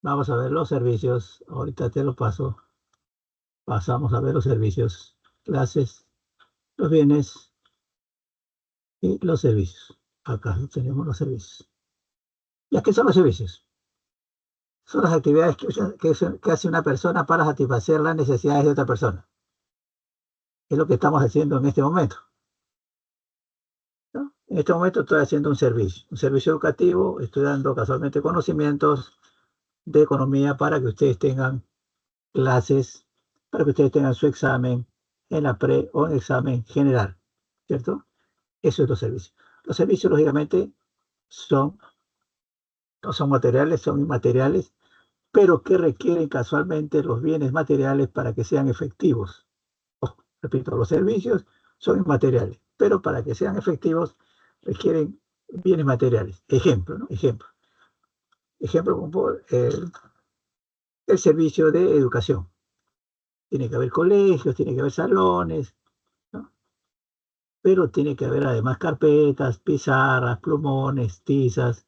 Vamos a ver los servicios. Ahorita te lo paso. Pasamos a ver los servicios, clases, los bienes y los servicios. Acá tenemos los servicios. ¿Y qué son los servicios? Son las actividades que hace una persona para satisfacer las necesidades de otra persona. Es lo que estamos haciendo en este momento, ¿no? En este momento estoy haciendo un servicio educativo, estoy dando casualmente conocimientos de economía para que ustedes tengan clases, para que ustedes tengan su examen en la pre o en examen general, ¿cierto? Eso es los servicios. Los servicios, lógicamente, son, no son materiales, son inmateriales, pero que requieren casualmente los bienes materiales para que sean efectivos. Oh, repito, los servicios son inmateriales, pero para que sean efectivos requieren bienes materiales. Ejemplo, ¿no? Ejemplo como el servicio de educación. Tiene que haber colegios, tiene que haber salones, ¿no? Pero tiene que haber además carpetas, pizarras, plumones, tizas.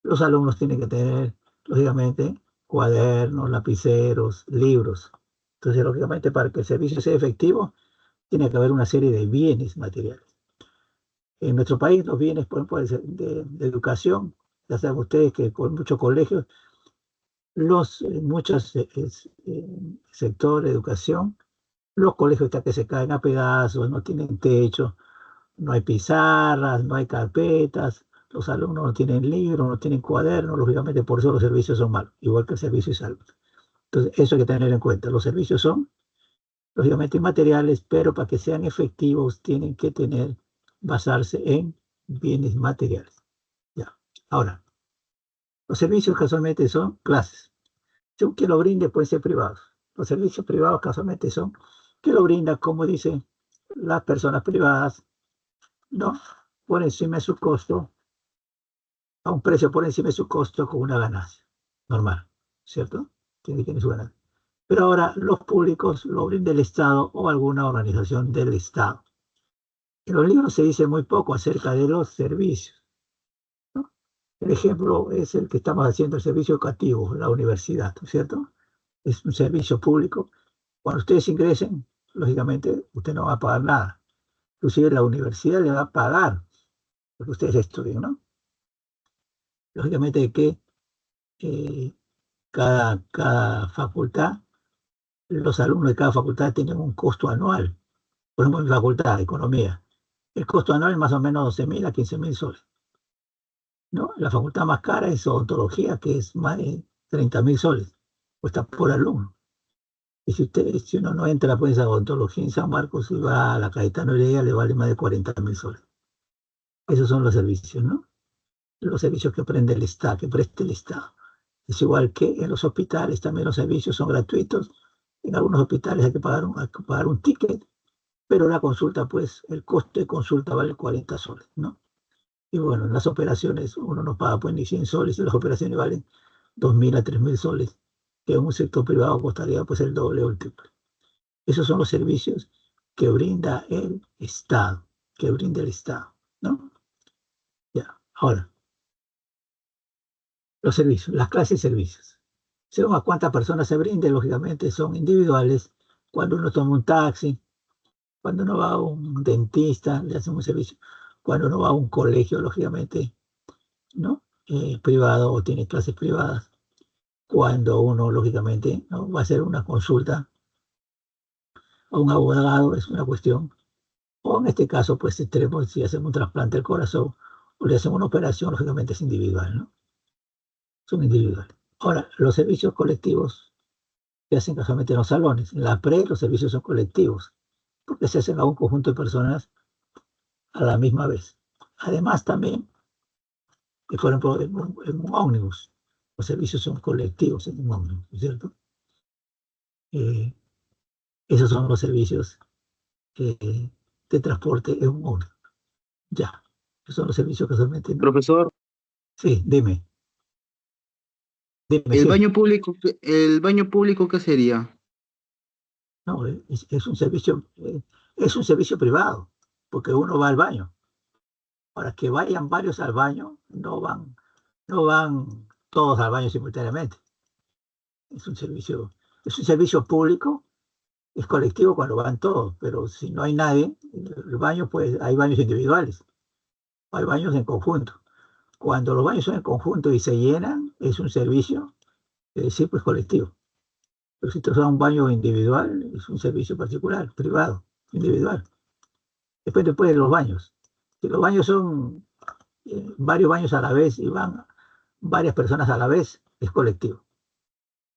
Los alumnos tienen que tener, lógicamente, cuadernos, lapiceros, libros. Entonces, lógicamente, para que el servicio sea efectivo, tiene que haber una serie de bienes materiales. En nuestro país, los bienes, por ejemplo, de educación, ya saben ustedes que con muchos colegios, muchos sectores de educación, los colegios están que se caen a pedazos, no tienen techo, no hay pizarras, no hay carpetas, los alumnos no tienen libros, no tienen cuadernos, lógicamente por eso los servicios son malos, igual que el servicio de salud. Entonces, eso hay que tener en cuenta. Los servicios son, lógicamente, inmateriales, pero para que sean efectivos tienen que basarse en bienes materiales. Ya. Ahora, los servicios casualmente son clases. Según que lo brinde, pueden ser privados. Los servicios privados casualmente son que lo brindan, como dicen las personas privadas, ¿no? Por encima de su costo, a un precio por encima de su costo con una ganancia. Normal, ¿cierto? Tiene su ganancia. Pero ahora los públicos lo brinda el Estado o alguna organización del Estado. En los libros se dice muy poco acerca de los servicios, ¿no? El ejemplo es el que estamos haciendo, el servicio educativo, la universidad, ¿cierto? Es un servicio público. Cuando ustedes ingresen, lógicamente, usted no va a pagar nada. Inclusive la universidad le va a pagar lo que ustedes estudien, ¿no? Lógicamente que eh, cada facultad, los alumnos de cada facultad tienen un costo anual. Por ejemplo, en mi facultad de economía, el costo anual es más o menos 12.000 a 15.000 soles, ¿no? La facultad más cara es odontología, que es más de 30.000 soles, cuesta por alumno. Y si uno no entra pues a odontología en San Marcos y va a la Cayetano Heredia, le vale más de 40.000 soles. Esos son los servicios, ¿no? Los servicios que prende el Estado, que preste el Estado. Es igual que en los hospitales, también los servicios son gratuitos. En algunos hospitales hay que pagar un ticket, pero la consulta, pues, el costo de consulta vale 40 soles, ¿no? Y bueno, en las operaciones uno no paga pues ni 100 soles, y las operaciones valen 2.000 a 3.000 soles, que en un sector privado costaría pues el doble o el triple. Esos son los servicios que brinda el Estado, que brinda el Estado, ¿no? Ya, ahora, los servicios, las clases de servicios. Según a cuántas personas se brinde, lógicamente son individuales. Cuando uno toma un taxi, cuando uno va a un dentista, le hacen un servicio. Cuando uno va a un colegio, lógicamente, ¿no? Privado o tiene clases privadas. Cuando uno, lógicamente, ¿no? Va a hacer una consulta a un abogado, es una cuestión. O en este caso, pues, extremo, si hacemos un trasplante del corazón o le hacemos una operación, lógicamente es individual, ¿no? Son individuales. Ahora, los servicios colectivos se hacen casualmente en los salones. En la pre, los servicios son colectivos, porque se hacen a un conjunto de personas a la misma vez. Además, también, por ejemplo, en un ómnibus, los servicios son colectivos en un ómnibus, ¿cierto? Eh, Esos son los servicios de transporte en un ómnibus. Ya, esos son los servicios casualmente, ¿no? Profesor, Sí, dime, ¿el sí. baño público, el baño público qué sería? No, es un servicio privado, porque uno va al baño. Para que vayan varios al baño, no van todos al baño simultáneamente. es un servicio público, es colectivo cuando van todos, pero si no hay nadie, el baño, pues hay baños individuales, hay baños en conjunto. Cuando los baños son en conjunto y se llenan, es un servicio, es decir, pues colectivo. Pero si tú vas a un baño individual, es un servicio particular, privado, individual. Después de los baños. Si los baños son varios baños a la vez y van varias personas a la vez, es colectivo.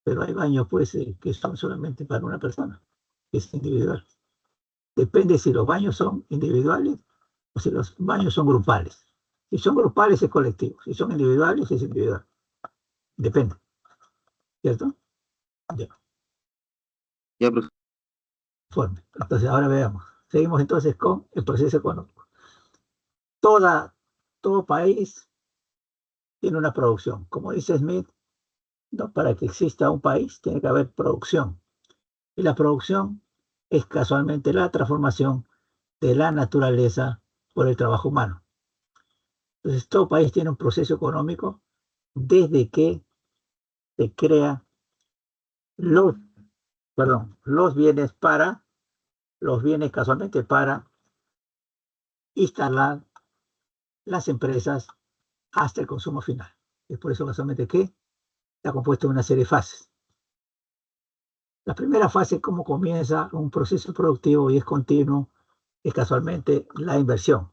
Pero hay baños, pues, que son solamente para una persona, que es individual. Depende si los baños son individuales o si los baños son grupales. Si son grupales es colectivo, si son individuales es individual. Depende, ¿cierto? Ya, Ya, profesor. forma. Entonces, ahora veamos. Seguimos entonces con el proceso económico. Todo país tiene una producción. Como dice Smith, ¿no? Para que exista un país tiene que haber producción. Y la producción es casualmente la transformación de la naturaleza por el trabajo humano. Entonces, todo país tiene un proceso económico desde que se crea los, los bienes casualmente para instalar las empresas hasta el consumo final. Es por eso casualmente que está compuesto de una serie de fases. La primera fase, cómo comienza un proceso productivo y es continuo, es casualmente la inversión.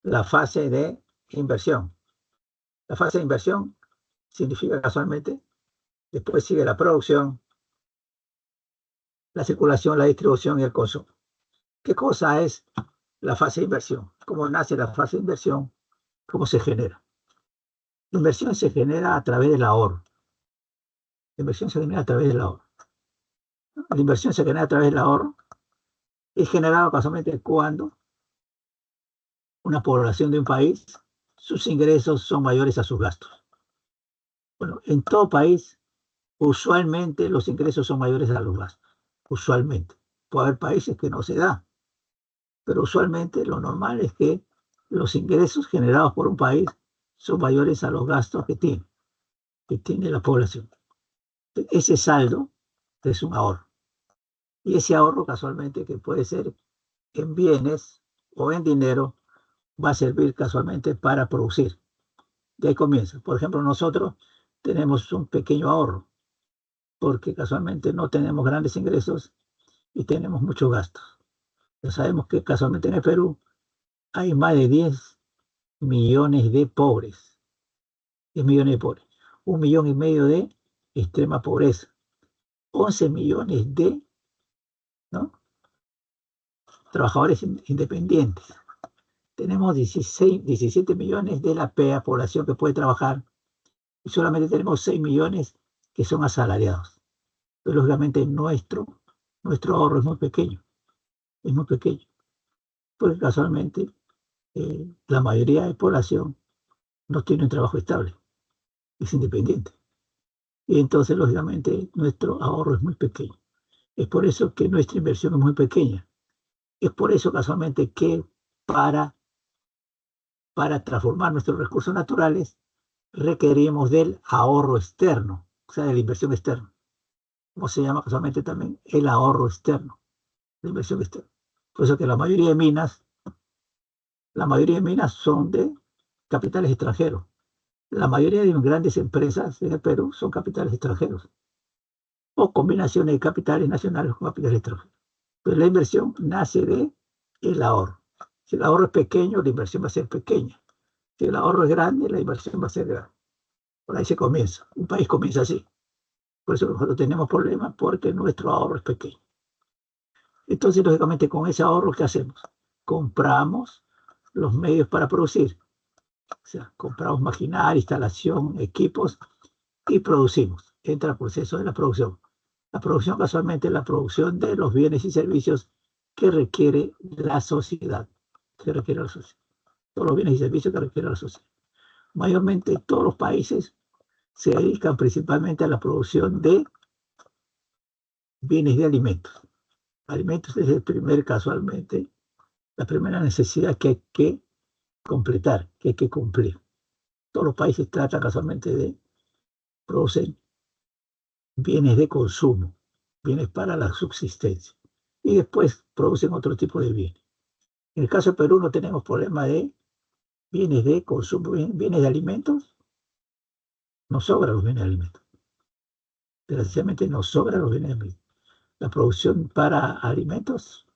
La fase de inversión. La fase de inversión significa casualmente, después sigue la producción, la circulación, la distribución y el consumo. ¿Qué cosa es la fase de inversión? ¿Cómo nace la fase de inversión? ¿Cómo se genera? La inversión se genera a través del ahorro. La inversión se genera a través del ahorro. La inversión se genera a través del ahorro. Es generado casualmente cuando una población de un país, sus ingresos son mayores a sus gastos. Bueno, en todo país, usualmente los ingresos son mayores a los gastos. Usualmente. Puede haber países que no se da, pero usualmente lo normal es que los ingresos generados por un país son mayores a los gastos que tiene la población. Ese saldo es un ahorro. Y ese ahorro casualmente, que puede ser en bienes o en dinero, va a servir casualmente para producir. De ahí comienza. Por ejemplo, nosotros tenemos un pequeño ahorro porque casualmente no tenemos grandes ingresos y tenemos muchos gastos. Ya sabemos que casualmente en el Perú hay más de 10 millones de pobres. 10 millones de pobres. 1,5 millones de extrema pobreza. 11 millones de, ¿no?, trabajadores independientes. Tenemos 17 millones de la población que puede trabajar y solamente tenemos 6 millones que son asalariados. Pero lógicamente nuestro ahorro es muy pequeño. Es muy pequeño. Porque casualmente la mayoría de la población no tiene un trabajo estable. Es independiente. Y entonces, lógicamente, nuestro ahorro es muy pequeño. Es por eso que nuestra inversión es muy pequeña. Es por eso casualmente que para transformar nuestros recursos naturales requerimos del ahorro externo, o sea, de la inversión externa. Como se llama casualmente también el ahorro externo, la inversión externa. Por eso que la mayoría de minas son de capitales extranjeros. La mayoría de grandes empresas en el Perú son capitales extranjeros o combinaciones de capitales nacionales con capitales extranjeros. Pero la inversión nace del ahorro. Si el ahorro es pequeño, la inversión va a ser pequeña. Si el ahorro es grande, la inversión va a ser grande. Por ahí se comienza. Un país comienza así. Por eso nosotros tenemos problemas porque nuestro ahorro es pequeño. Entonces, lógicamente, con ese ahorro, ¿qué hacemos? Compramos los medios para producir. O sea, compramos maquinaria, instalación, equipos y producimos. Entra el proceso de la producción. La producción casualmente es la producción de los bienes y servicios que requiere la sociedad. Todos los bienes y servicios que requiere la sociedad. Mayormente todos los países se dedican principalmente a la producción de bienes de alimentos. Alimentos es casualmente, la primera necesidad que hay que completar, que hay que cumplir. Todos los países tratan casualmente de producir bienes de consumo, bienes para la subsistencia. Y después producen otro tipo de bienes. En el caso de Perú no tenemos problema de bienes de consumo, bienes de alimentos, nos sobran los bienes de alimentos. Desgraciadamente nos sobran los bienes de alimentos. La producción para alimentos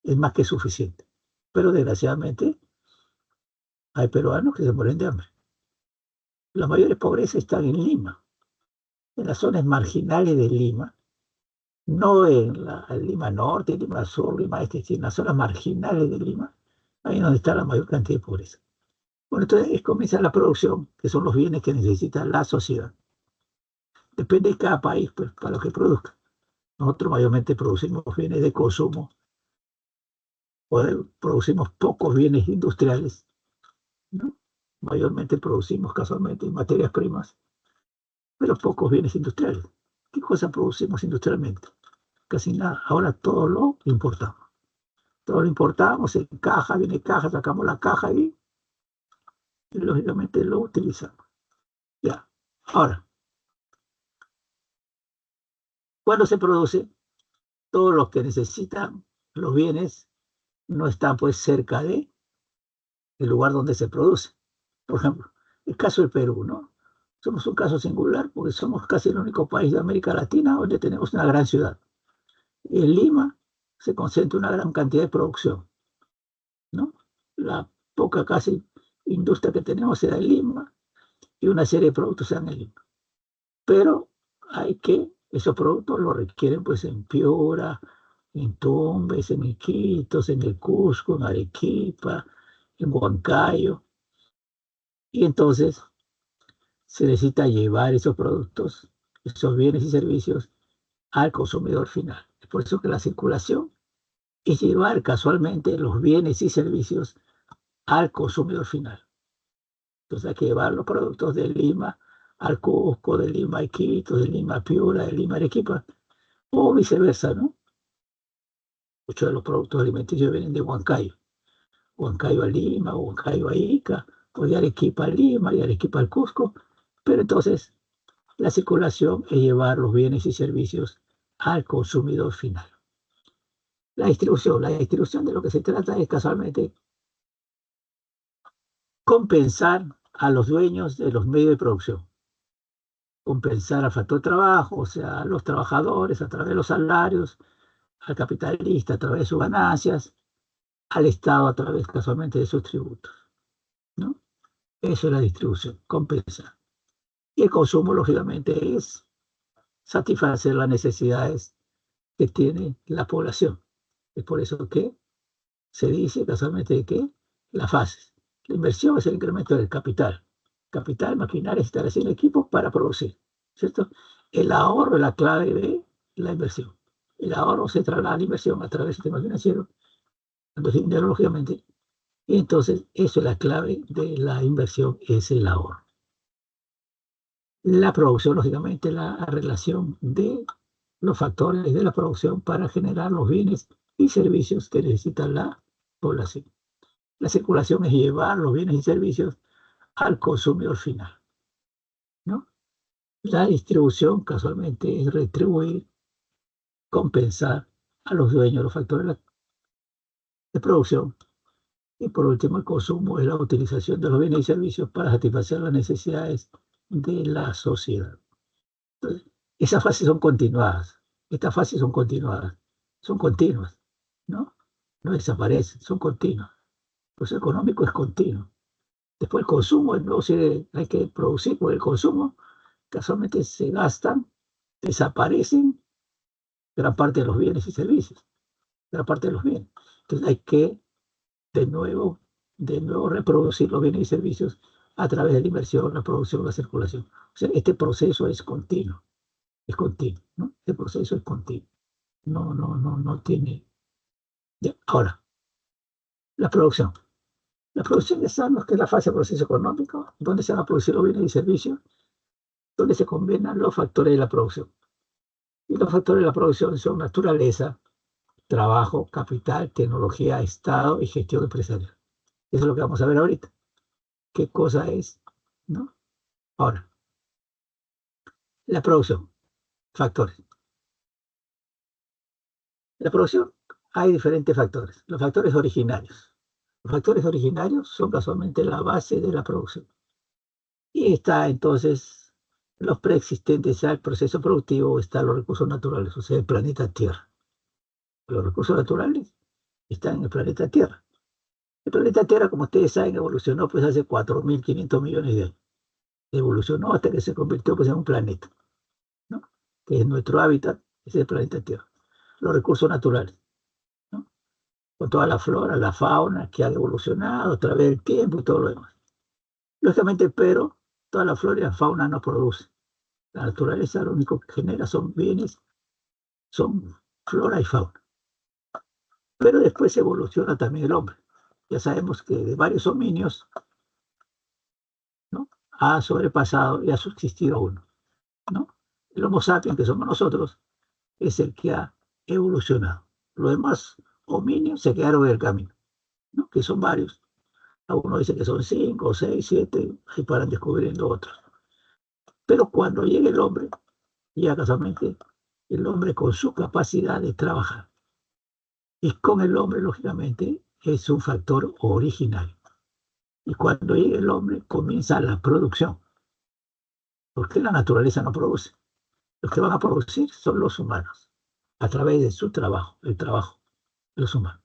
es más que suficiente. Pero desgraciadamente hay peruanos que se mueren de hambre. Las mayores pobrezas están en Lima, en las zonas marginales de Lima, no en Lima Norte, Lima Sur, Lima Este, sino en las zonas marginales de Lima, ahí es donde está la mayor cantidad de pobreza. Bueno, entonces comienza la producción, que son los bienes que necesita la sociedad. Depende de cada país, pues, para lo que produzca. Nosotros mayormente producimos bienes de consumo, producimos pocos bienes industriales, ¿no? Mayormente producimos casualmente materias primas, pero pocos bienes industriales. ¿Qué cosa producimos industrialmente? Casi nada. Ahora todo lo importamos. Todo lo importamos en caja, viene caja, sacamos la caja y lógicamente lo utilizamos. Ya. Ahora, cuando se produce, todos los que necesitan los bienes no están pues cerca de el lugar donde se produce. Por ejemplo, el caso del Perú, ¿no? Somos un caso singular porque somos casi el único país de América Latina donde tenemos una gran ciudad. En Lima se concentra una gran cantidad de producción, ¿no? La poca casi industria que tenemos se da en Lima y una serie de productos se dan en Lima. Pero esos productos los requieren pues en Piura, en Tumbes, en Iquitos, en el Cusco, en Arequipa, en Huancayo. Y entonces se necesita llevar esos productos, esos bienes y servicios al consumidor final. Es por eso que la circulación es llevar casualmente los bienes y servicios al consumidor final. Entonces hay que llevar los productos de Lima al Cusco, de Lima a Iquitos, de Lima a Piura, de Lima a Arequipa, o viceversa, ¿no? Muchos de los productos alimenticios vienen de Huancayo. Huancayo a Lima, Huancayo a Ica, o de Arequipa a Lima, y Arequipa al Cusco. Pero entonces la circulación es llevar los bienes y servicios al consumidor final. La distribución de lo que se trata es casualmente compensar a los dueños de los medios de producción, compensar al factor trabajo, o sea, a los trabajadores a través de los salarios, al capitalista a través de sus ganancias, al Estado a través casualmente de sus tributos, ¿no? Eso es la distribución, compensar. Y el consumo, lógicamente, es satisfacer las necesidades que tiene la población. Es por eso que se dice casualmente que las fases. La inversión es el incremento del capital. Capital, maquinaria, instalación de equipos para producir, ¿cierto? El ahorro es la clave de la inversión. El ahorro se traslada a la inversión a través del sistema financiero, cuando se dinero, lógicamente, y entonces eso es la clave de la inversión, es el ahorro. La producción, lógicamente, la relación de los factores de la producción para generar los bienes y servicios que necesita la población. La circulación es llevar los bienes y servicios al consumidor final, ¿no? La distribución, casualmente, es retribuir, compensar a los dueños, los factores de producción. Y por último, el consumo es la utilización de los bienes y servicios para satisfacer las necesidades de la sociedad. Entonces, esas fases son continuadas. Estas fases son continuadas. Son continuas, ¿no? No desaparecen, son continuas. El proceso económico es continuo. Después el consumo, hay que producir por el consumo, casualmente se gastan, desaparecen gran parte de los bienes y servicios, gran parte de los bienes. Entonces hay que de nuevo, reproducir los bienes y servicios a través de la inversión, la producción, la circulación. O sea, este proceso es continuo, ¿no? Este proceso es continuo. No tiene. Ya. Ahora, la producción. La producción ya sabemos que es la fase del proceso económico, donde se van a producir los bienes y servicios, donde se combinan los factores de la producción. Y los factores de la producción son naturaleza, trabajo, capital, tecnología, Estado y gestión empresarial. Eso es lo que vamos a ver ahorita. ¿Qué cosa es? ¿No? Ahora, la producción. factores. En la producción hay diferentes factores. Los factores originarios. Los factores originarios son casualmente la base de la producción. Y está entonces los preexistentes al proceso productivo, están los recursos naturales, o sea, el planeta Tierra. Los recursos naturales están en el planeta Tierra. El planeta Tierra, como ustedes saben, evolucionó pues hace 4.500 millones de años. Evolucionó hasta que se convirtió pues en un planeta, ¿no? Que es nuestro hábitat, es el planeta Tierra. Los recursos naturales, ¿no? Con toda la flora, la fauna que han evolucionado a través del tiempo y todo lo demás. Lógicamente, pero toda la flora y la fauna no produce. La naturaleza lo único que genera son bienes, son flora y fauna. Pero después evoluciona también el hombre. Ya sabemos que de varios hominios, ¿no?, ha sobrepasado y ha subsistido uno, ¿no? El Homo sapiens, que somos nosotros, es el que ha evolucionado. Los demás hominios se quedaron en el camino, ¿no?, que son varios. Algunos dicen que son 5, 6, 7, ahí paran descubriendo otros. Pero cuando llegue el hombre, llega casualmente el hombre con su capacidad de trabajar. Y con el hombre, lógicamente, es un factor original. Y cuando llegue el hombre, comienza la producción. Porque la naturaleza no produce. Los que van a producir son los humanos, a través de su trabajo, el trabajo de los humanos.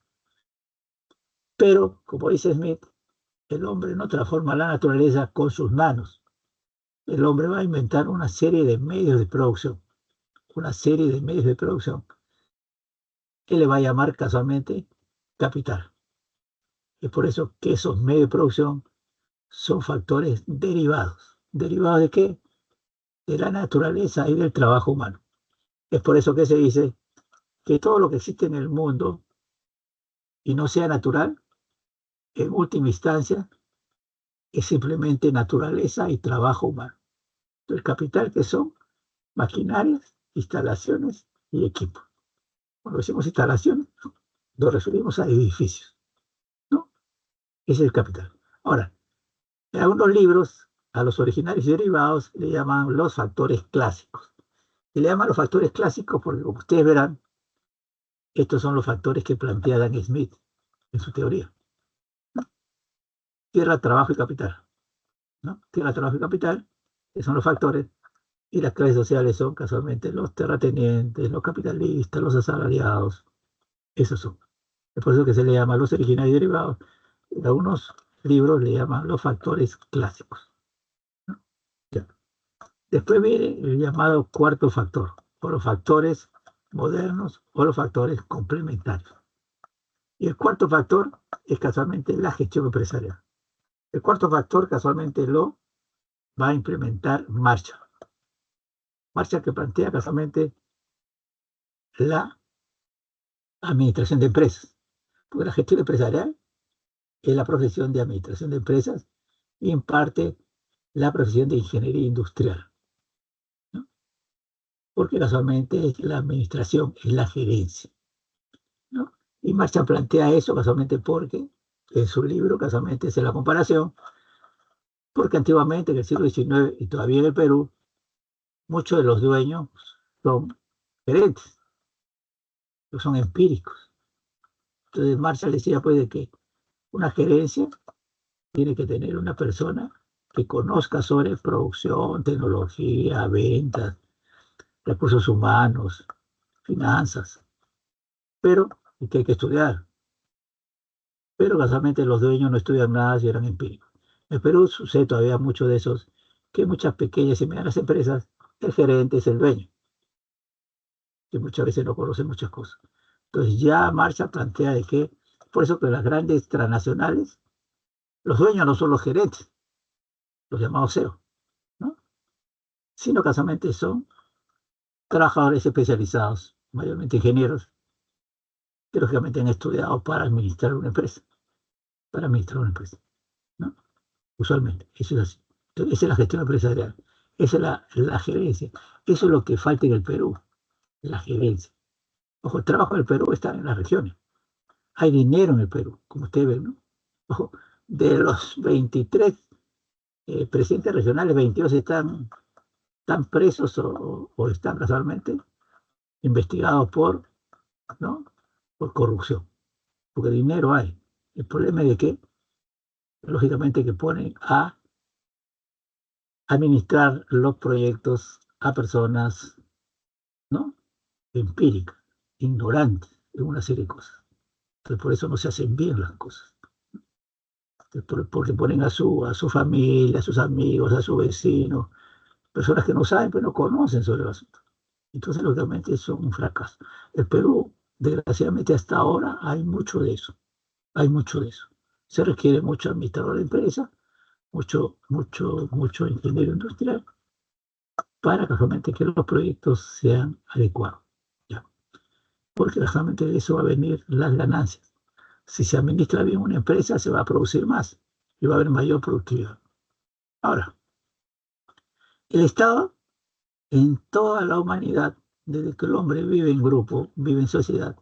Pero, como dice Smith, el hombre no transforma la naturaleza con sus manos. El hombre va a inventar una serie de medios de producción. Una serie de medios de producción que le va a llamar casualmente capital. Es por eso que esos medios de producción son factores derivados. ¿Derivados de qué? De la naturaleza y del trabajo humano. Es por eso que se dice que todo lo que existe en el mundo y no sea natural, en última instancia, es simplemente naturaleza y trabajo humano. El capital, que son maquinarias, instalaciones y equipos. Cuando decimos instalaciones, nos referimos a edificios, ¿no? Ese es el capital. Ahora, en algunos libros, a los originarios y derivados le llaman los factores clásicos. Y le llaman los factores clásicos porque, como ustedes verán, estos son los factores que plantea Dan Smith en su teoría. Tierra, trabajo y capital, ¿no? Tierra, trabajo y capital, que son los factores, y las clases sociales son casualmente los terratenientes, los capitalistas, los asalariados. Esos son. Es por eso que se le llama los originarios y derivados. En algunos libros le llaman los factores clásicos, ¿no? Ya. Después viene el llamado cuarto factor, o los factores modernos o los factores complementarios. Y el cuarto factor es casualmente la gestión empresarial. El cuarto factor casualmente lo va a implementar Marshall. Marshall, que plantea casualmente la administración de empresas. Porque la gestión empresarial es la profesión de administración de empresas y en parte la profesión de ingeniería industrial, ¿no? Porque casualmente es la administración, es la gerencia, ¿no? Y Marshall plantea eso casualmente porque en su libro casualmente hace la comparación, porque antiguamente en el siglo XIX y todavía en el Perú, muchos de los dueños son gerentes, son empíricos. Entonces Marshall decía pues de que una gerencia tiene que tener una persona que conozca sobre producción, tecnología, ventas, recursos humanos, finanzas, pero que hay que estudiar. Pero casualmente los dueños no estudian nada si eran empíricos. En Perú sucede todavía mucho de esos, que muchas pequeñas y medianas empresas, el gerente es el dueño, que muchas veces no conoce muchas cosas. Entonces ya Marshall plantea de que, por eso que las grandes transnacionales, los dueños no son los gerentes, los llamados CEO, ¿no? Sino casualmente son trabajadores especializados, mayormente ingenieros, que lógicamente han estudiado para administrar una empresa, ¿no? Usualmente, eso es así. Entonces, esa es la gestión empresarial, esa es la gerencia. Eso es lo que falta en el Perú, la gerencia. Ojo, el trabajo del Perú está en las regiones. Hay dinero en el Perú, como ustedes ven, ¿no? Ojo, de los 23 presidentes regionales, 22 están están presos o están casualmente investigados ¿no? por corrupción, porque dinero hay. El problema es de que, lógicamente, que ponen a administrar los proyectos a personas, ¿no? Empíricas, ignorantes en una serie de cosas. Entonces, por eso no se hacen bien las cosas. Porque ponen a su familia, a sus amigos, a sus vecinos, personas que no saben, pero no conocen sobre el asunto. Entonces, lógicamente, eso es un fracaso. El Perú, desgraciadamente, hasta ahora hay mucho de eso. Hay mucho de eso. Se requiere mucho administrador de empresa, mucho ingeniero industrial para casualmente que los proyectos sean adecuados. ¿Ya? Porque casualmente de eso va a venir las ganancias. Si se administra bien una empresa, se va a producir más y va a haber mayor productividad. Ahora, el Estado en toda la humanidad, desde que el hombre vive en grupo, vive en sociedad,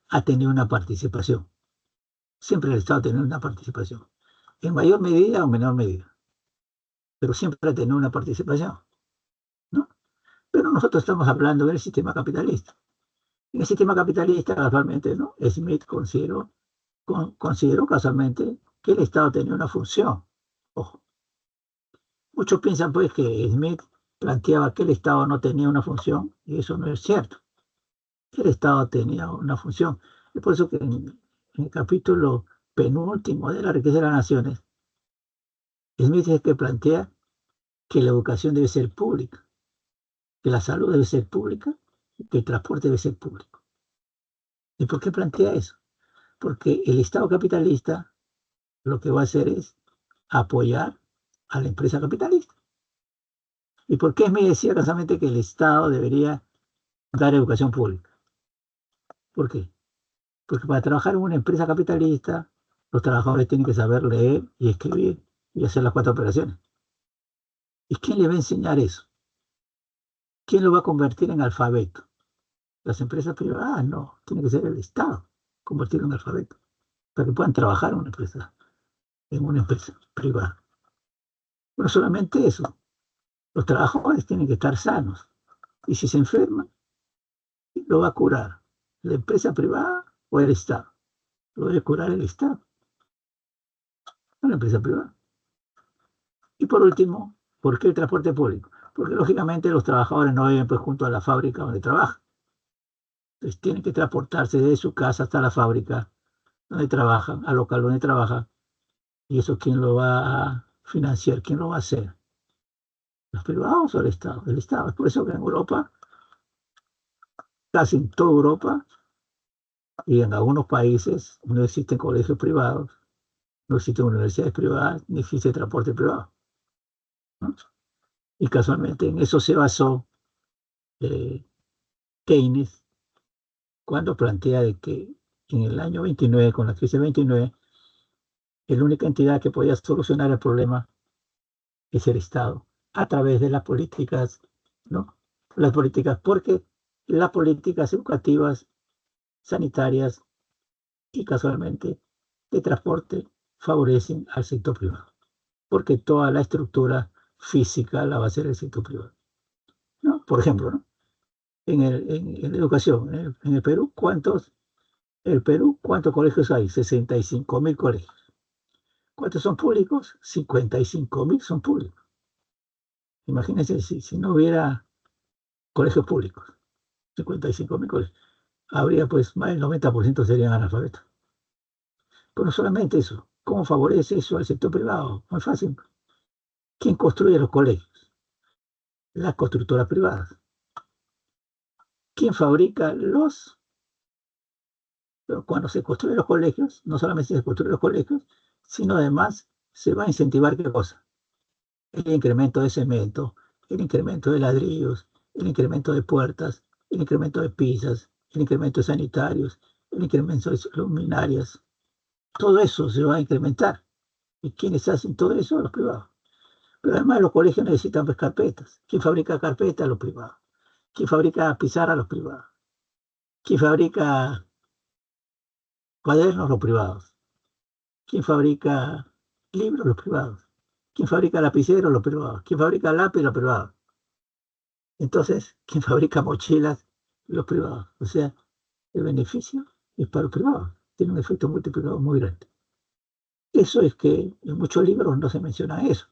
ha tenido una participación. Siempre el Estado ha tenido una participación, en mayor medida o menor medida, pero siempre ha tenido una participación, ¿no? Pero nosotros estamos hablando del sistema capitalista. En el sistema capitalista, casualmente, ¿no? Smith consideró casualmente que el Estado tenía una función. Ojo, muchos piensan pues que Smith planteaba que el Estado no tenía una función, y eso no es cierto. El Estado tenía una función. Es por eso que en el capítulo penúltimo de la riqueza de las naciones, Smith es el que plantea que la educación debe ser pública, que la salud debe ser pública, que el transporte debe ser público. ¿Y por qué plantea eso? Porque el Estado capitalista lo que va a hacer es apoyar a la empresa capitalista. ¿Y por qué me decía casualmente que el Estado debería dar educación pública? ¿Por qué? Porque para trabajar en una empresa capitalista, los trabajadores tienen que saber leer y escribir y hacer las 4 operaciones. ¿Y quién le va a enseñar eso? ¿Quién lo va a convertir en alfabeto? Las empresas privadas no, tiene que ser el Estado convertirlo en alfabeto para que puedan trabajar en una empresa privada. No solamente eso, los trabajadores tienen que estar sanos y si se enferman, lo va a curar la empresa privada o el Estado. Lo debe curar el Estado, no la empresa privada. Y por último, ¿por qué el transporte público? Porque lógicamente los trabajadores no viven pues junto a la fábrica donde trabajan. Entonces tienen que transportarse desde su casa hasta la fábrica donde trabajan, al local donde trabajan. ¿Y eso quién lo va a financiar? ¿Quién lo va a hacer? ¿Los privados o el Estado? El Estado. Es por eso que en Europa, casi en toda Europa y en algunos países, no existen colegios privados, no existen universidades privadas, ni existe transporte privado, ¿no? Y casualmente en eso se basó eh, Keynes cuando plantea de que en el año 29, con la crisis del 29, la única entidad que podía solucionar el problema es el Estado, a través de las políticas, ¿no? Las políticas, porque las políticas educativas, sanitarias y casualmente de transporte favorecen al sector privado, porque toda la estructura física la va a hacer el sector privado, ¿no? Por ejemplo, ¿no? En la educación, en el Perú, ¿cuántos colegios hay? 65.000 colegios. ¿Cuántos son públicos? 55.000 son públicos. Imagínense si no hubiera colegios públicos, 55.000 colegios, habría pues más del 90% serían analfabetos. Pero no solamente eso, ¿cómo favorece eso al sector privado? Muy fácil. ¿Quién construye los colegios? Las constructoras privadas. ¿Quién fabrica Pero cuando se construyen los colegios, no solamente se construyen los colegios, sino además se va a incentivar qué cosa? El incremento de cemento, el incremento de ladrillos, el incremento de puertas, el incremento de pizzas, el incremento de sanitarios, el incremento de luminarias. Todo eso se va a incrementar. ¿Y quiénes hacen todo eso? Los privados. Pero además los colegios necesitan pues, carpetas. ¿Quién fabrica carpetas? Los privados. ¿Quién fabrica pizarra? Los privados. ¿Quién fabrica cuadernos? Los privados. ¿Quién fabrica libros? Los privados. ¿Quién fabrica lapiceros? Los privados. ¿Quién fabrica lápiz? Los privados. Entonces, quien fabrica mochilas, los privados. O sea, el beneficio es para los privados. Tiene un efecto multiplicador muy grande. Eso es que en muchos libros no se menciona eso.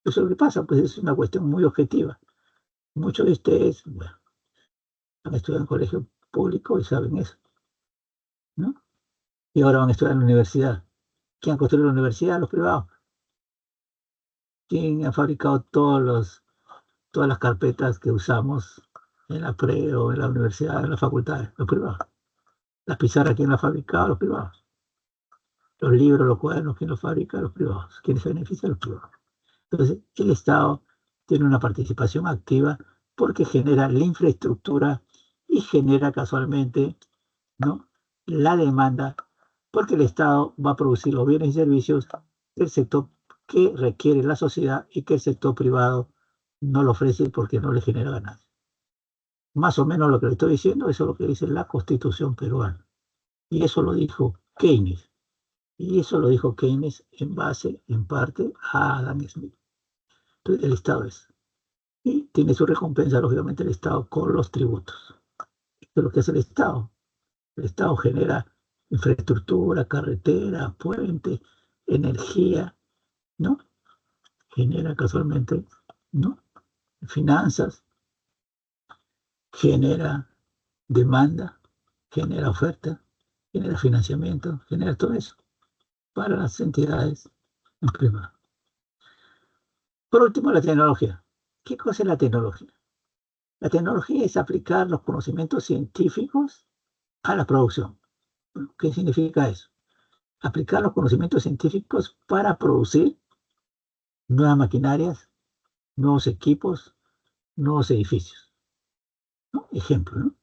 Eso es lo que pasa, pues es una cuestión muy objetiva. Muchos de ustedes, bueno, han estudiado en colegio público y saben eso, ¿no? Y ahora van a estudiar en la universidad. ¿Quién ha construido la universidad? Los privados. ¿Quién ha fabricado todas las carpetas que usamos en la pre o en la universidad, en las facultades? Los privados. Las pizarras, ¿quién las ha fabricado? Los privados. Los libros, los cuadernos, ¿quién los fabrica? Los privados. ¿Quién se beneficia? Los privados. Entonces, el Estado tiene una participación activa porque genera la infraestructura y genera casualmente, ¿no?, la demanda, porque el Estado va a producir los bienes y servicios del sector que requiere la sociedad y que el sector privado no lo ofrece porque no le genera ganancias. Más o menos lo que le estoy diciendo, eso es lo que dice la Constitución peruana. Y eso lo dijo Keynes. Y eso lo dijo Keynes en base, en parte, a Adam Smith. Entonces, el Estado es. Y tiene su recompensa, lógicamente, el Estado con los tributos. Esto es lo que hace el Estado. El Estado genera infraestructura, carretera, puentes, energía, ¿no? Genera casualmente, ¿no?, finanzas, genera demanda, genera oferta, genera financiamiento, genera todo eso para las entidades privadas. Por último, la tecnología. ¿Qué cosa es la tecnología? La tecnología es aplicar los conocimientos científicos a la producción. ¿Qué significa eso? Aplicar los conocimientos científicos para producir nuevas maquinarias, nuevos equipos, nuevos edificios, ¿no? Ejemplo, ¿no?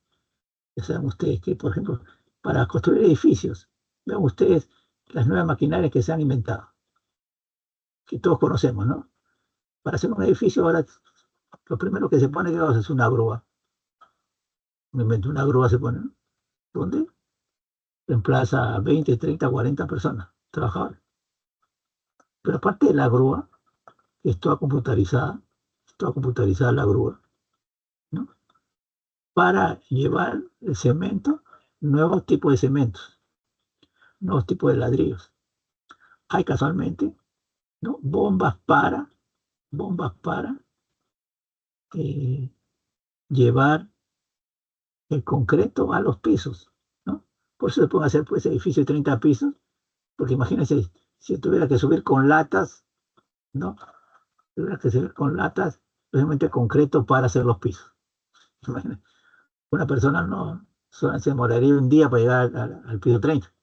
Ya saben ustedes que, por ejemplo, para construir edificios, vean ustedes las nuevas maquinarias que se han inventado, que todos conocemos, ¿no? Para hacer un edificio ahora, lo primero que se pone es una grúa. Me invento una grúa, se pone, ¿no? ¿Dónde? Reemplaza a 20, 30, 40 personas, trabajadores. Pero aparte de la grúa, que es toda computarizada la grúa, ¿no?, para llevar el cemento, nuevos tipos de cementos, nuevos tipos de ladrillos. Hay casualmente, ¿no?, bombas para eh, llevar el concreto a los pisos, ¿no? Por eso se pueden hacer, pues, edificios de 30 pisos, porque imagínense, si tuviera que subir con latas, ¿no? Tuviera que subir con latas, obviamente concreto para hacer los pisos. Una persona no se demoraría un día para llegar al piso 30.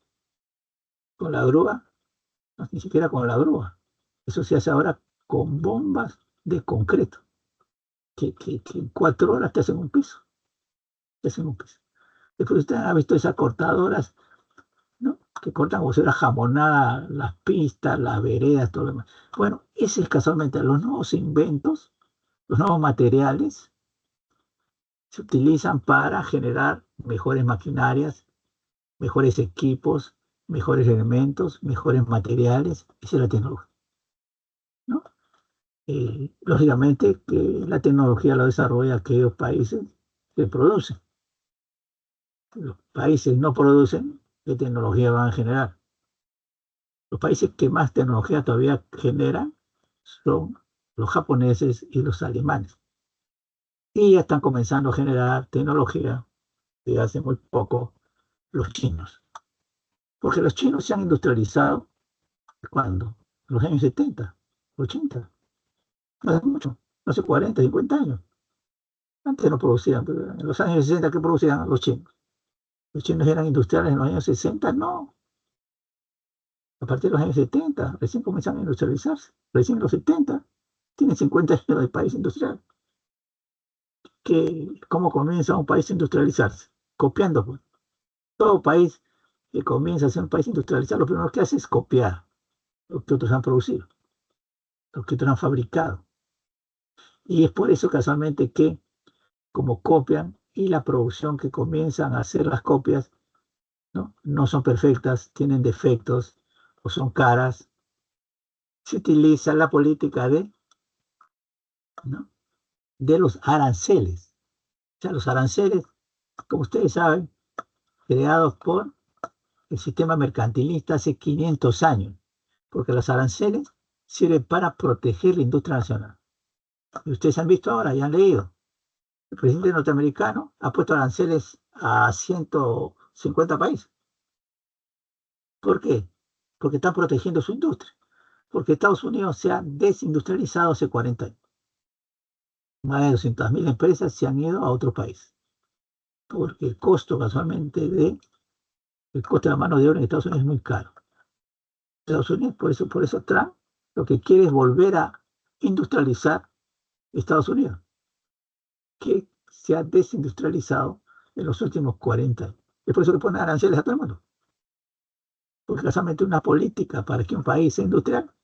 Con la grúa, no, ni siquiera con la grúa. Eso se hace ahora con bombas de concreto, que en 4 horas te hacen un piso. Te hacen un piso. Después usted ha visto esas cortadoras, ¿no?, que cortan como si fuera jamonada las pistas, las veredas, todo lo demás. Bueno, ese es casualmente los nuevos inventos, los nuevos materiales se utilizan para generar mejores maquinarias, mejores equipos, mejores elementos, mejores materiales. Esa es la tecnología, ¿no? Lógicamente que la tecnología la desarrolla aquellos países que producen. Los países no producen, ¿qué tecnología van a generar? Los países que más tecnología todavía generan son los japoneses y los alemanes. Y ya están comenzando a generar tecnología desde hace muy poco los chinos. Porque los chinos se han industrializado, ¿cuándo? En los años 70, 80. No hace mucho, no hace 40, 50 años. Antes no producían, pero en los años 60, ¿qué producían los chinos? Los chinos eran industriales en los años 60, no. A partir de los años 70, recién comenzaron a industrializarse. Recién en los 70, tienen 50 años de país industrial. ¿Cómo comienza un país a industrializarse? Copiando, pues. Todo país que comienza a ser un país industrializado, lo primero que hace es copiar lo que otros han producido, lo que otros han fabricado. Y es por eso casualmente que, como copian y la producción que comienzan a hacer las copias, no son perfectas, tienen defectos o son caras, se utiliza la política de, ¿no?, de los aranceles. O sea, los aranceles, como ustedes saben, creados por el sistema mercantilista hace 500 años, porque los aranceles sirven para proteger la industria nacional. Y ustedes han visto ahora y han leído. El presidente norteamericano ha puesto aranceles a 150 países. ¿Por qué? Porque están protegiendo su industria. Porque Estados Unidos se ha desindustrializado hace 40 años. Más de 200.000 empresas se han ido a otro país. Porque el costo, casualmente, el costo de la mano de obra en Estados Unidos es muy caro. Estados Unidos, por eso Trump lo que quiere es volver a industrializar Estados Unidos, que se ha desindustrializado en los últimos 40 años. Es por eso que pone aranceles a todo el mundo. Porque casualmente una política para que un país sea industrial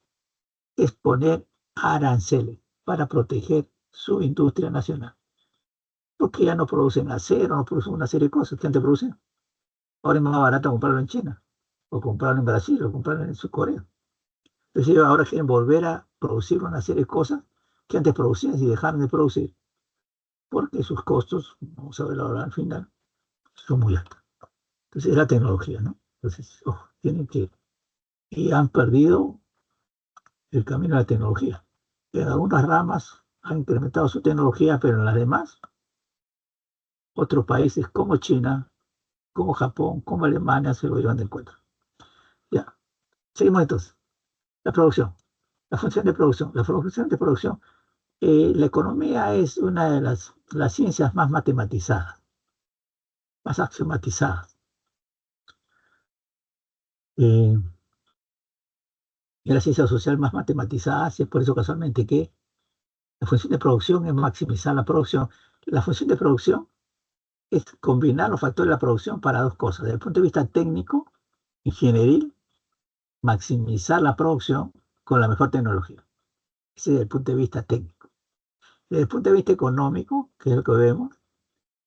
es poner aranceles para proteger su industria nacional. Porque ya no producen acero, no producen una serie de cosas que antes producían. Ahora es más barato comprarlo en China, o comprarlo en Brasil, o comprarlo en Corea. Entonces ellos ahora quieren volver a producir una serie de cosas que antes producían y dejaron de producir, porque sus costos, vamos a ver ahora al final, son muy altos. Entonces es la tecnología, ¿no? Entonces, tienen que, y han perdido el camino de la tecnología. En algunas ramas han incrementado su tecnología, pero en las demás, otros países como China, como Japón, como Alemania se lo llevan de encuentro. Ya, seguimos entonces. La producción, la función de producción. La función de producción, la economía es una de las ciencias más matematizadas, más axiomatizadas. Es la ciencia social más matematizada, y es por eso casualmente que la función de producción es maximizar la producción. La función de producción es combinar los factores de la producción para dos cosas. Desde el punto de vista técnico, ingenieril, maximizar la producción con la mejor tecnología. Ese es el punto de vista técnico. Desde el punto de vista económico, que es lo que vemos,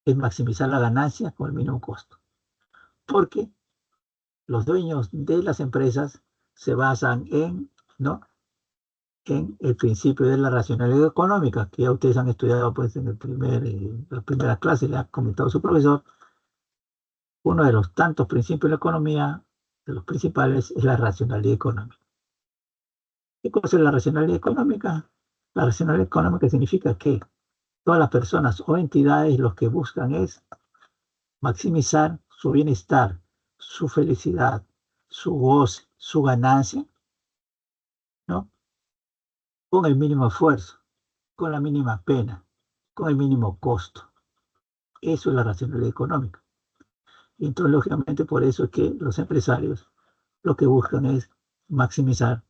es maximizar la ganancia con el mínimo costo. Porque los dueños de las empresas se basan ¿no? en el principio de la racionalidad económica, que ya ustedes han estudiado pues, en las primeras clases, le ha comentado su profesor. Uno de los tantos principios de la economía, de los principales, es la racionalidad económica. ¿Qué cosa es la racionalidad económica? La racionalidad económica significa que todas las personas o entidades lo que buscan es maximizar su bienestar, su felicidad, su goce, su ganancia, ¿no? Con el mínimo esfuerzo, con la mínima pena, con el mínimo costo. Eso es la racionalidad económica. Y entonces, lógicamente, por eso es que los empresarios lo que buscan es maximizar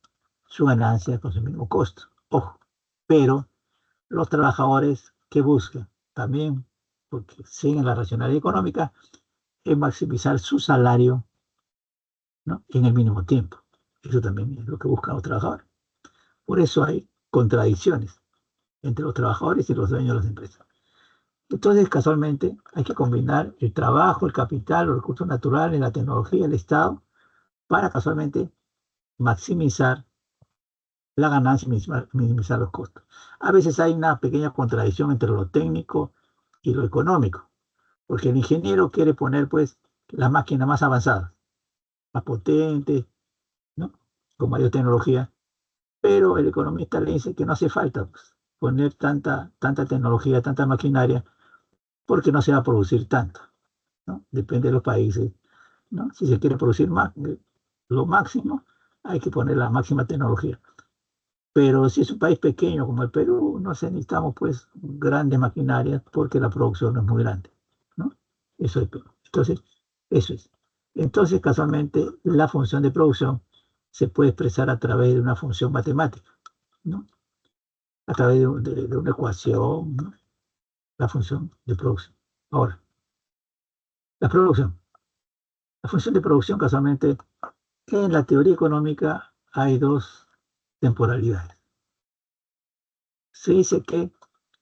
su ganancia con su mínimo costo. Ojo, pero los trabajadores que buscan también, porque siguen la racionalidad económica, es maximizar su salario, ¿no? En el mínimo tiempo. Eso también es lo que buscan los trabajadores. Por eso hay contradicciones entre los trabajadores y los dueños de las empresas. Entonces, casualmente, hay que combinar el trabajo, el capital, los recursos naturales, la tecnología, el Estado, para casualmente maximizar la ganancia y minimizar los costos. A veces hay una pequeña contradicción entre lo técnico y lo económico, porque el ingeniero quiere poner pues las máquinas más avanzadas, más potentes, ¿no? Con mayor tecnología, pero el economista le dice que no hace falta pues, poner tanta tecnología, tanta maquinaria, porque no se va a producir tanto, ¿no? Depende de los países, ¿no? Si se quiere producir más, lo máximo, hay que poner la máxima tecnología. Pero si es un país pequeño como el Perú, no sé, necesitamos pues grandes maquinarias porque la producción no es muy grande, ¿no? Eso es Perú. Entonces, eso es. Entonces, casualmente, la función de producción se puede expresar a través de una función matemática, ¿no? A través de una ecuación, ¿no? La función de producción. Ahora, la producción. La función de producción, casualmente, en la teoría económica hay dos temporalidades. Se dice que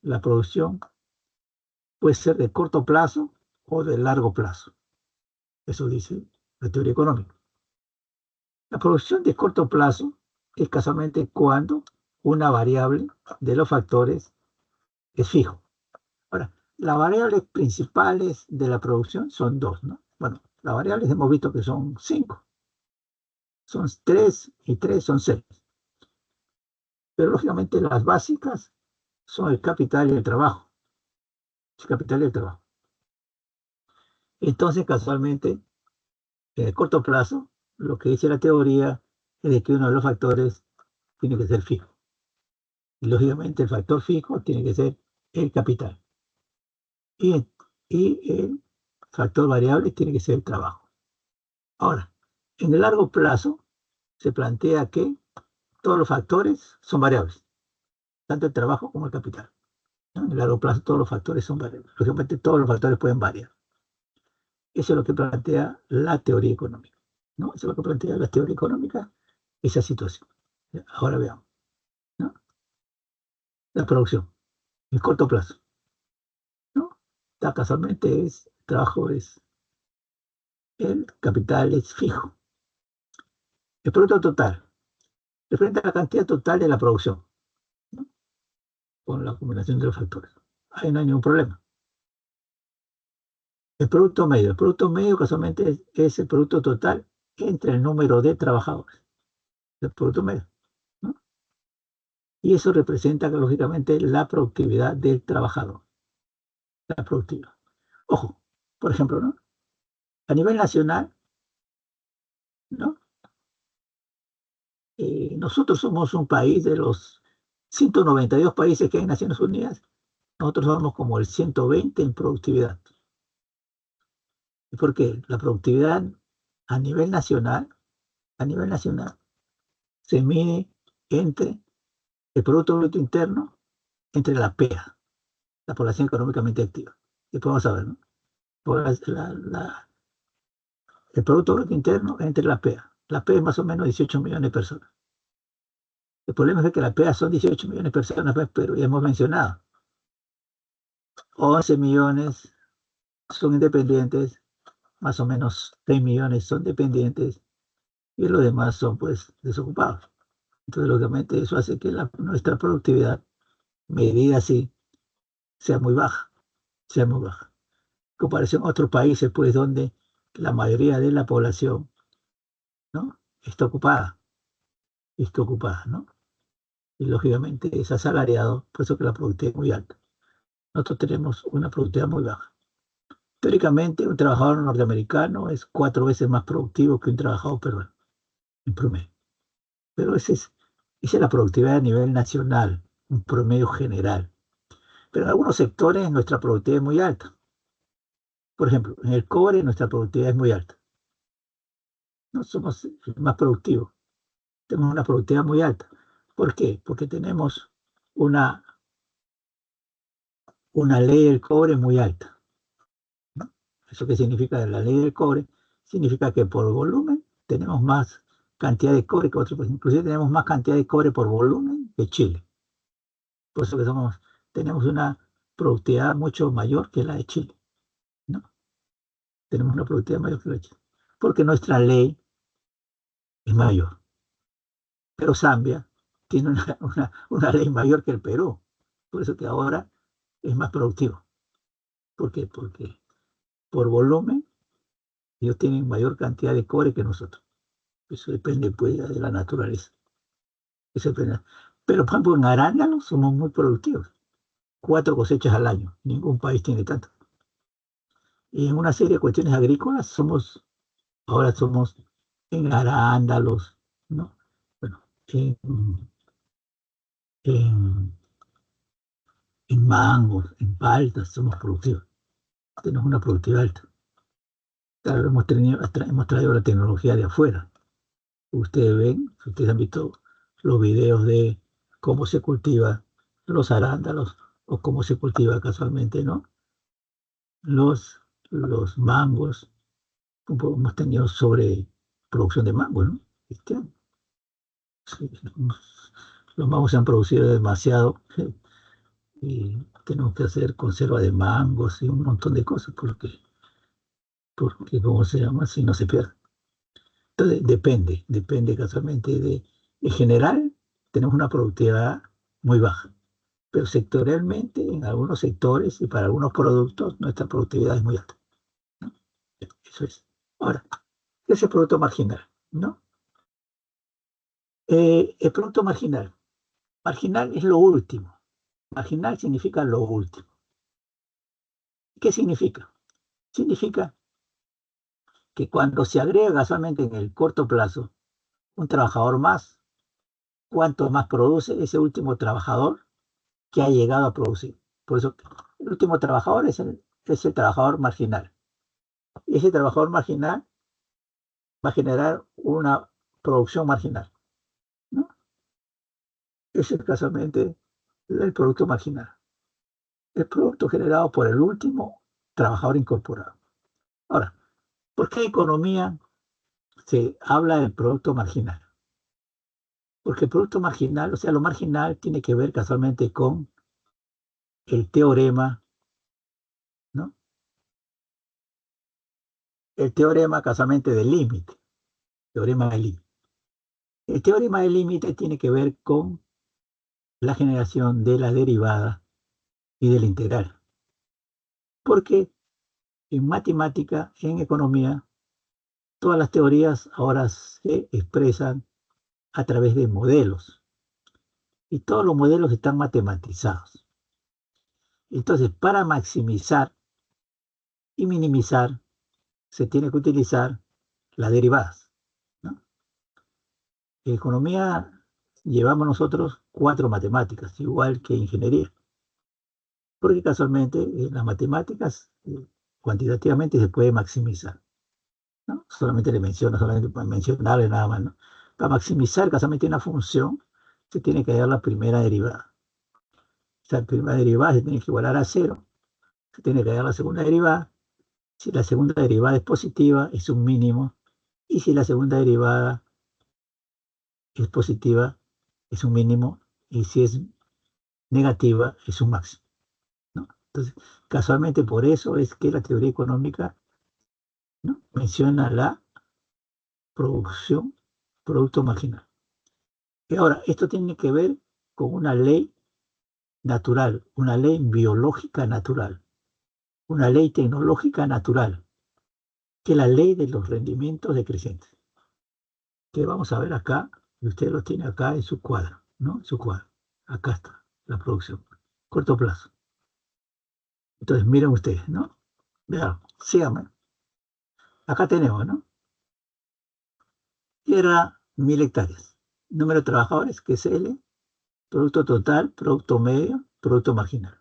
la producción puede ser de corto plazo o de largo plazo. Eso dice la teoría económica. La producción de corto plazo es casualmente cuando una variable de los factores es fijo. Ahora, las variables principales de la producción son dos, ¿no? Bueno, las variables hemos visto que son 5. Son 3 y 3 son 6. Pero lógicamente las básicas son el capital y el trabajo. El capital y el trabajo. Entonces, casualmente, en el corto plazo, lo que dice la teoría es de que uno de los factores tiene que ser fijo. Y lógicamente el factor fijo tiene que ser el capital. Y el factor variable tiene que ser el trabajo. Ahora, en el largo plazo se plantea que todos los factores son variables, tanto el trabajo como el capital, ¿no? En el largo plazo todos los factores son variables. Lógicamente todos los factores pueden variar. Eso es lo que plantea la teoría económica, ¿no? Eso es lo que plantea la teoría económica, esa situación. Ahora veamos, ¿no? La producción, el corto plazo, ¿no? Casualmente el trabajo es, el capital es fijo. El producto total, referente a la cantidad total de la producción, ¿no? Con la combinación de los factores. Ahí no hay ningún problema. El producto medio casualmente es el producto total entre el número de trabajadores. El producto medio, ¿no? Y eso representa lógicamente la productividad del trabajador. La productividad. Ojo, por ejemplo, ¿no? A nivel nacional, ¿no? Nosotros somos un país de los 192 países que hay en Naciones Unidas. Nosotros somos como el 120 en productividad. ¿Y por qué? La productividad a nivel nacional se mide entre el Producto Bruto Interno, entre la PEA, la población económicamente activa. Y podemos saber, ¿no? El Producto Bruto Interno entre la PEA. La PEA es más o menos 18 millones de personas. El problema es que la PEA son 18 millones de personas, pero ya hemos mencionado. 11 millones son independientes, más o menos 6 millones son dependientes y los demás son pues desocupados. Entonces, lógicamente, eso hace que nuestra productividad, medida así, sea muy baja, sea muy baja. En comparación a otros países, pues, donde la mayoría de la población, ¿no? Está ocupada, ¿no? Y lógicamente es asalariado, por eso que la productividad es muy alta. Nosotros tenemos una productividad muy baja. Teóricamente, un trabajador norteamericano es 4 veces más productivo que un trabajador peruano, en promedio. Pero esa es la productividad a nivel nacional, un promedio general. Pero en algunos sectores nuestra productividad es muy alta. Por ejemplo, en el cobre nuestra productividad es muy alta. No somos más productivos. Tenemos una productividad muy alta. ¿Por qué? Porque tenemos una ley del cobre muy alta, ¿no? ¿Eso qué significa? La ley del cobre significa que por volumen tenemos más cantidad de cobre que otros países. Inclusive tenemos más cantidad de cobre por volumen que Chile. Por eso que tenemos una productividad mucho mayor que la de Chile, ¿no? Tenemos una productividad mayor que la de Chile. Porque nuestra ley es mayor. Pero Zambia tiene una ley mayor que el Perú. Por eso que ahora es más productivo. ¿Por qué? Porque por volumen ellos tienen mayor cantidad de cobre que nosotros. Eso depende pues de la naturaleza. Eso depende. Pero por ejemplo en arándanos somos muy productivos. 4 cosechas al año. Ningún país tiene tanto. Y en una serie de cuestiones agrícolas ahora somos en arándanos, ¿no? Bueno, en, en mangos, en paltas, somos productivos. Tenemos una productividad alta. Claro, hemos traído la tecnología de afuera. Ustedes han visto los videos de cómo se cultiva los arándanos o cómo se cultiva casualmente, ¿no? Los mangos. Hemos tenido sobreproducción de mango, ¿no? Este año. Sí, los mangos se han producido demasiado, ¿sí? Y tenemos que hacer conserva de mangos y un montón de cosas porque ¿cómo se llama? Si no se pierde. Entonces, depende casualmente en general, tenemos una productividad muy baja. pero sectorialmente, en algunos sectores y para algunos productos, nuestra productividad es muy alta, ¿no? Eso es. Ahora, ¿qué es el producto marginal? ¿No? El producto marginal. Marginal es lo último. Marginal significa lo último. ¿Qué significa? Significa que cuando se agrega casualmente en el corto plazo un trabajador más, cuánto más produce ese último trabajador que ha llegado a producir. Por eso, el último trabajador es el trabajador marginal. Y ese trabajador marginal va a generar una producción marginal, ¿no? Ese es casualmente el producto marginal. El producto generado por el último trabajador incorporado. Ahora, ¿por qué economía se habla del producto marginal? Porque el producto marginal, o sea, lo marginal tiene que ver casualmente con el teorema, ¿no? El teorema casualmente del límite, teorema del límite. El teorema del límite tiene que ver con la generación de la derivada y de la integral. Porque en matemática, en economía, todas las teorías ahora se expresan a través de modelos. Y todos los modelos están matematizados. Entonces, para maximizar y minimizar, se tiene que utilizar las derivadas, ¿no? En economía llevamos nosotros 4 matemáticas, igual que ingeniería. Porque casualmente en las matemáticas cuantitativamente se puede maximizar, ¿no? Solamente le menciono, solamente para mencionarle nada más, ¿no? Para maximizar casualmente una función, se tiene que dar la primera derivada. O sea, la primera derivada se tiene que igualar a 0. Se tiene que dar la segunda derivada. Si la segunda derivada es positiva, es un mínimo. Y si la segunda derivada es positiva, es un mínimo. Y si es negativa, es un máximo, ¿no? Entonces, casualmente por eso es que la teoría económica, ¿no?, menciona la producción, producto marginal. Y ahora, esto tiene que ver con una ley natural, una ley biológica natural, una ley tecnológica natural, que es la ley de los rendimientos decrecientes, que vamos a ver acá, y usted lo tiene acá en su cuadro, ¿no? En su cuadro. Acá está la producción, corto plazo. Entonces, miren ustedes, ¿no? Vean, síganme. Acá tenemos, ¿no? Tierra, 1000 hectáreas. Número de trabajadores, que es L. Producto total, producto medio, producto marginal.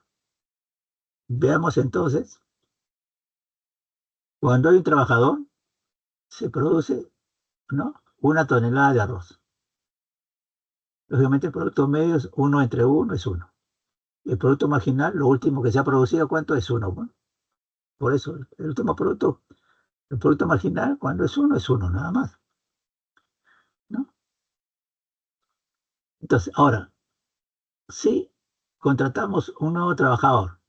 Veamos entonces, cuando hay un trabajador, se produce, ¿no?, 1 tonelada de arroz. Lógicamente el producto medio es 1 entre 1 es 1. El producto marginal, lo último que se ha producido, ¿cuánto es 1? Bueno, por eso, el último producto, el producto marginal, cuando es 1, nada más, ¿no? Entonces, ahora, si contratamos un nuevo trabajador,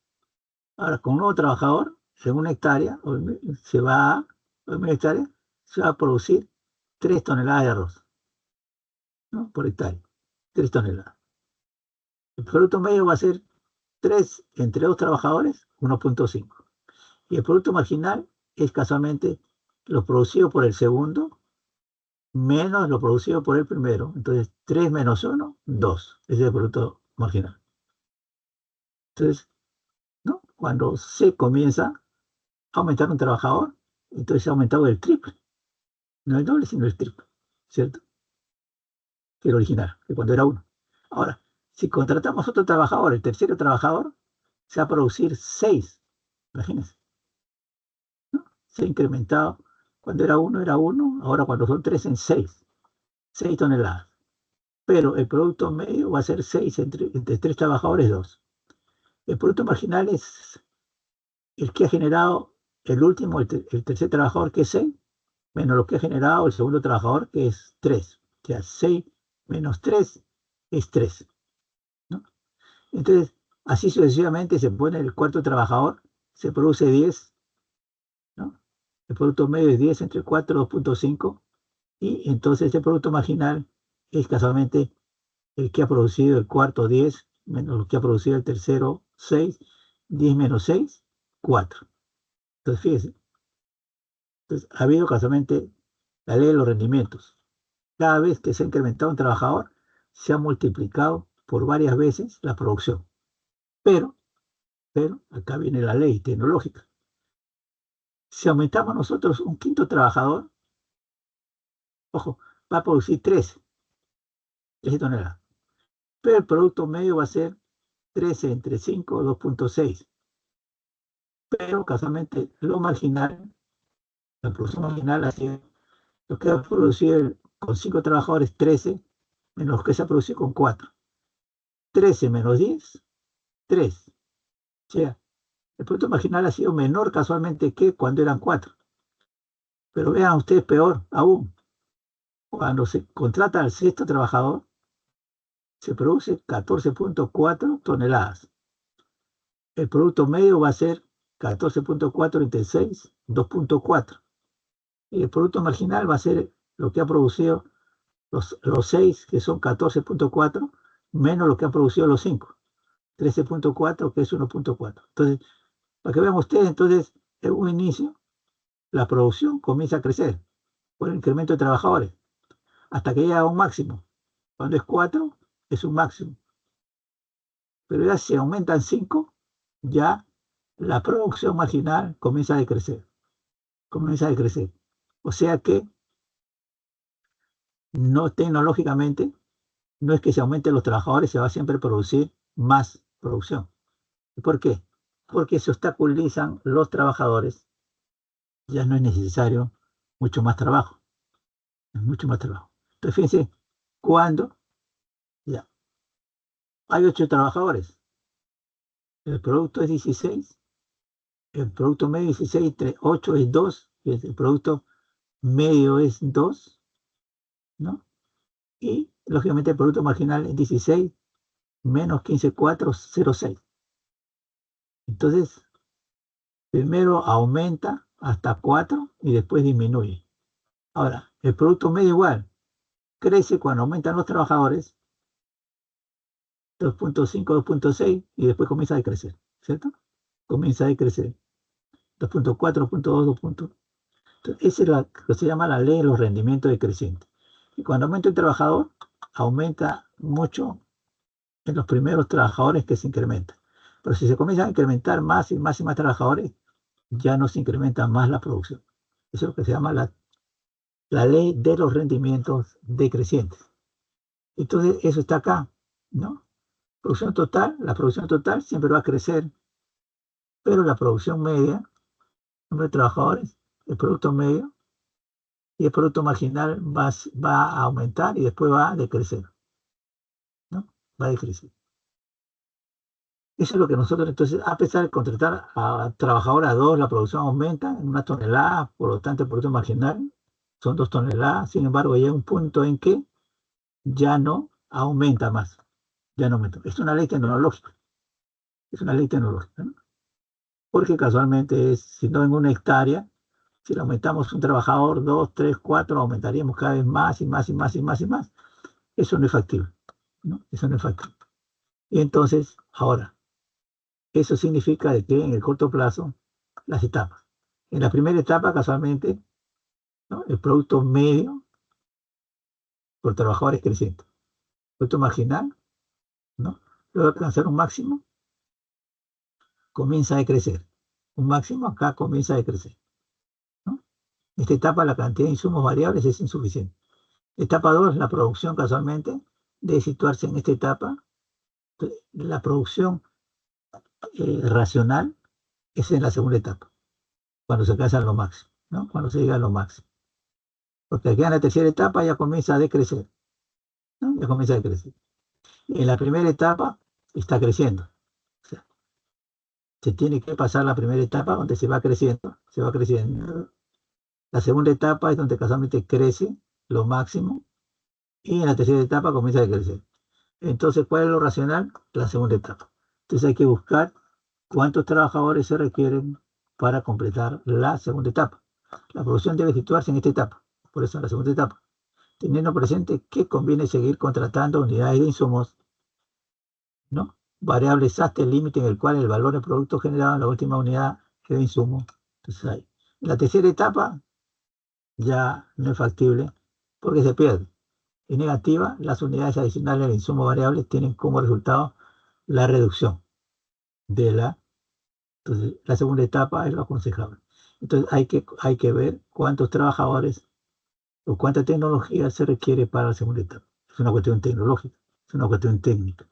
ahora con un nuevo trabajador, en 1 hectárea, se va, en 1000 hectáreas, se va a producir 3 toneladas de arroz, ¿no?, por hectárea, 3 toneladas. El producto medio va a ser 3 entre 2 trabajadores, 1.5. Y el producto marginal es casualmente lo producido por el segundo menos lo producido por el primero. Entonces, 3 menos 1, 2. Ese es el producto marginal. Entonces, ¿no?, cuando se comienza a aumentar un trabajador, entonces se ha aumentado el triple. No el doble, sino el triple, ¿cierto? Que el original, que cuando era 1. Ahora, si contratamos otro trabajador, el tercero trabajador, se va a producir 6. Imagínense, ¿no? Se ha incrementado. Cuando era 1, ahora cuando son 3 en 6. 6 toneladas. Pero el producto medio va a ser 6 entre 3 trabajadores, 2. El producto marginal es el que ha generado el último, el tercer trabajador, que es 6, menos lo que ha generado el segundo trabajador, que es 3. O sea, 6 menos 3 es 3, ¿no? Entonces, así sucesivamente se pone el cuarto trabajador, se produce 10, ¿no? El producto medio es 10 entre 4, 2.5, y entonces este producto marginal es casualmente el que ha producido el cuarto 10 menos lo que ha producido el tercero, 6. 10 menos 6, 4. Entonces, fíjese. Entonces, ha habido casualmente la ley de los rendimientos. Cada vez que se ha incrementado un trabajador, se ha multiplicado por varias veces la producción. Pero, acá viene la ley tecnológica. Si aumentamos nosotros un quinto trabajador, ojo, va a producir 13 toneladas. Pero el producto medio va a ser 13 entre 5, 2.6. Pero casualmente lo marginal, la producción marginal ha sido lo que ha producido con 5 trabajadores, 13, menos lo que se ha producido con 4. 13 menos 10, 3. O sea, el producto marginal ha sido menor casualmente que cuando eran 4. Pero vean ustedes peor aún. Cuando se contrata al sexto trabajador, se produce 14.4 toneladas. El producto medio va a ser 14.4 entre 6, 2.4. Y el producto marginal va a ser lo que ha producido los 6, que son 14.4, menos lo que han producido los 5, 13.4, que es 1.4. Entonces, para que vean ustedes, entonces, en un inicio, la producción comienza a crecer por el incremento de trabajadores, hasta que llega a un máximo. Cuando es 4, es un máximo. Pero ya si aumentan 5, ya la producción marginal comienza a decrecer. Comienza a decrecer. O sea que, no tecnológicamente, no es que se aumenten los trabajadores, se va a siempre producir más producción. ¿Por qué? Porque se obstaculizan los trabajadores, ya no es necesario mucho más trabajo, es mucho más trabajo. Entonces, fíjense, cuando ya hay 8 trabajadores, el producto es 16, el producto medio es 16, entre 8 es 2, el producto medio es 2, ¿no? Y, lógicamente, el producto marginal es 16, menos 15,406. Entonces, primero aumenta hasta 4 y después disminuye. Ahora, el producto medio igual, crece cuando aumentan los trabajadores, 2.5, 2.6, y después comienza a decrecer, ¿cierto? Comienza a decrecer. 2.4, 2.2, 2. Entonces, esa es lo que se llama la ley de los rendimientos decrecientes. Y cuando aumenta el trabajador, aumenta mucho en los primeros trabajadores que se incrementan. Pero si se comienzan a incrementar más y más y más trabajadores, ya no se incrementa más la producción. Eso es lo que se llama la ley de los rendimientos decrecientes. Entonces, eso está acá, ¿no? Producción total, la producción total siempre va a crecer, pero la producción media, número de trabajadores, el producto medio y el producto marginal va a aumentar y después va a decrecer, ¿no? Va a decrecer. Eso es lo que nosotros, entonces, a pesar de contratar a trabajadores a 2, la producción aumenta en 1 tonelada, por lo tanto, el producto marginal son 2 toneladas. Sin embargo, llega un punto en que ya no aumenta más. Ya no aumenta. Es una ley tecnológica. Es una ley tecnológica, ¿no? Porque casualmente si no en 1 hectárea, si le aumentamos un trabajador, 2, 3, 4, aumentaríamos cada vez más y más y más y más y más. Eso no es factible, ¿no? Eso no es factible. Y entonces, ahora, eso significa de que en el corto plazo, las etapas. En la primera etapa, casualmente, ¿no? El producto medio por trabajador es creciente. El producto marginal, ¿no? Luego de alcanzar un máximo, comienza a decrecer. Un máximo acá comienza a decrecer, ¿no? En esta etapa la cantidad de insumos variables es insuficiente. Etapa 2, la producción casualmente debe situarse en esta etapa. La producción racional es en la segunda etapa, cuando se alcanza lo máximo, ¿no? Cuando se llega a lo máximo. Porque aquí en la tercera etapa ya comienza a decrecer, ¿no? Ya comienza a decrecer. Y en la primera etapa está creciendo. O sea, se tiene que pasar la primera etapa donde se va creciendo, se va creciendo. La segunda etapa es donde casualmente crece lo máximo y en la tercera etapa comienza a crecer. Entonces, ¿cuál es lo racional? La segunda etapa. Entonces hay que buscar cuántos trabajadores se requieren para completar la segunda etapa. La producción debe situarse en esta etapa, por eso en la segunda etapa, teniendo presente que conviene seguir contratando unidades de insumos ¿no? Variable es hasta el límite en el cual el valor del producto generado en la última unidad de insumo. Entonces ahí. En la tercera etapa ya no es factible porque se pierde. Y negativa, las unidades adicionales del insumo variable tienen como resultado la reducción de la. Entonces, la segunda etapa es lo aconsejable. Entonces, hay que ver cuántos trabajadores o cuánta tecnología se requiere para la segunda etapa. Es una cuestión tecnológica, es una cuestión técnica.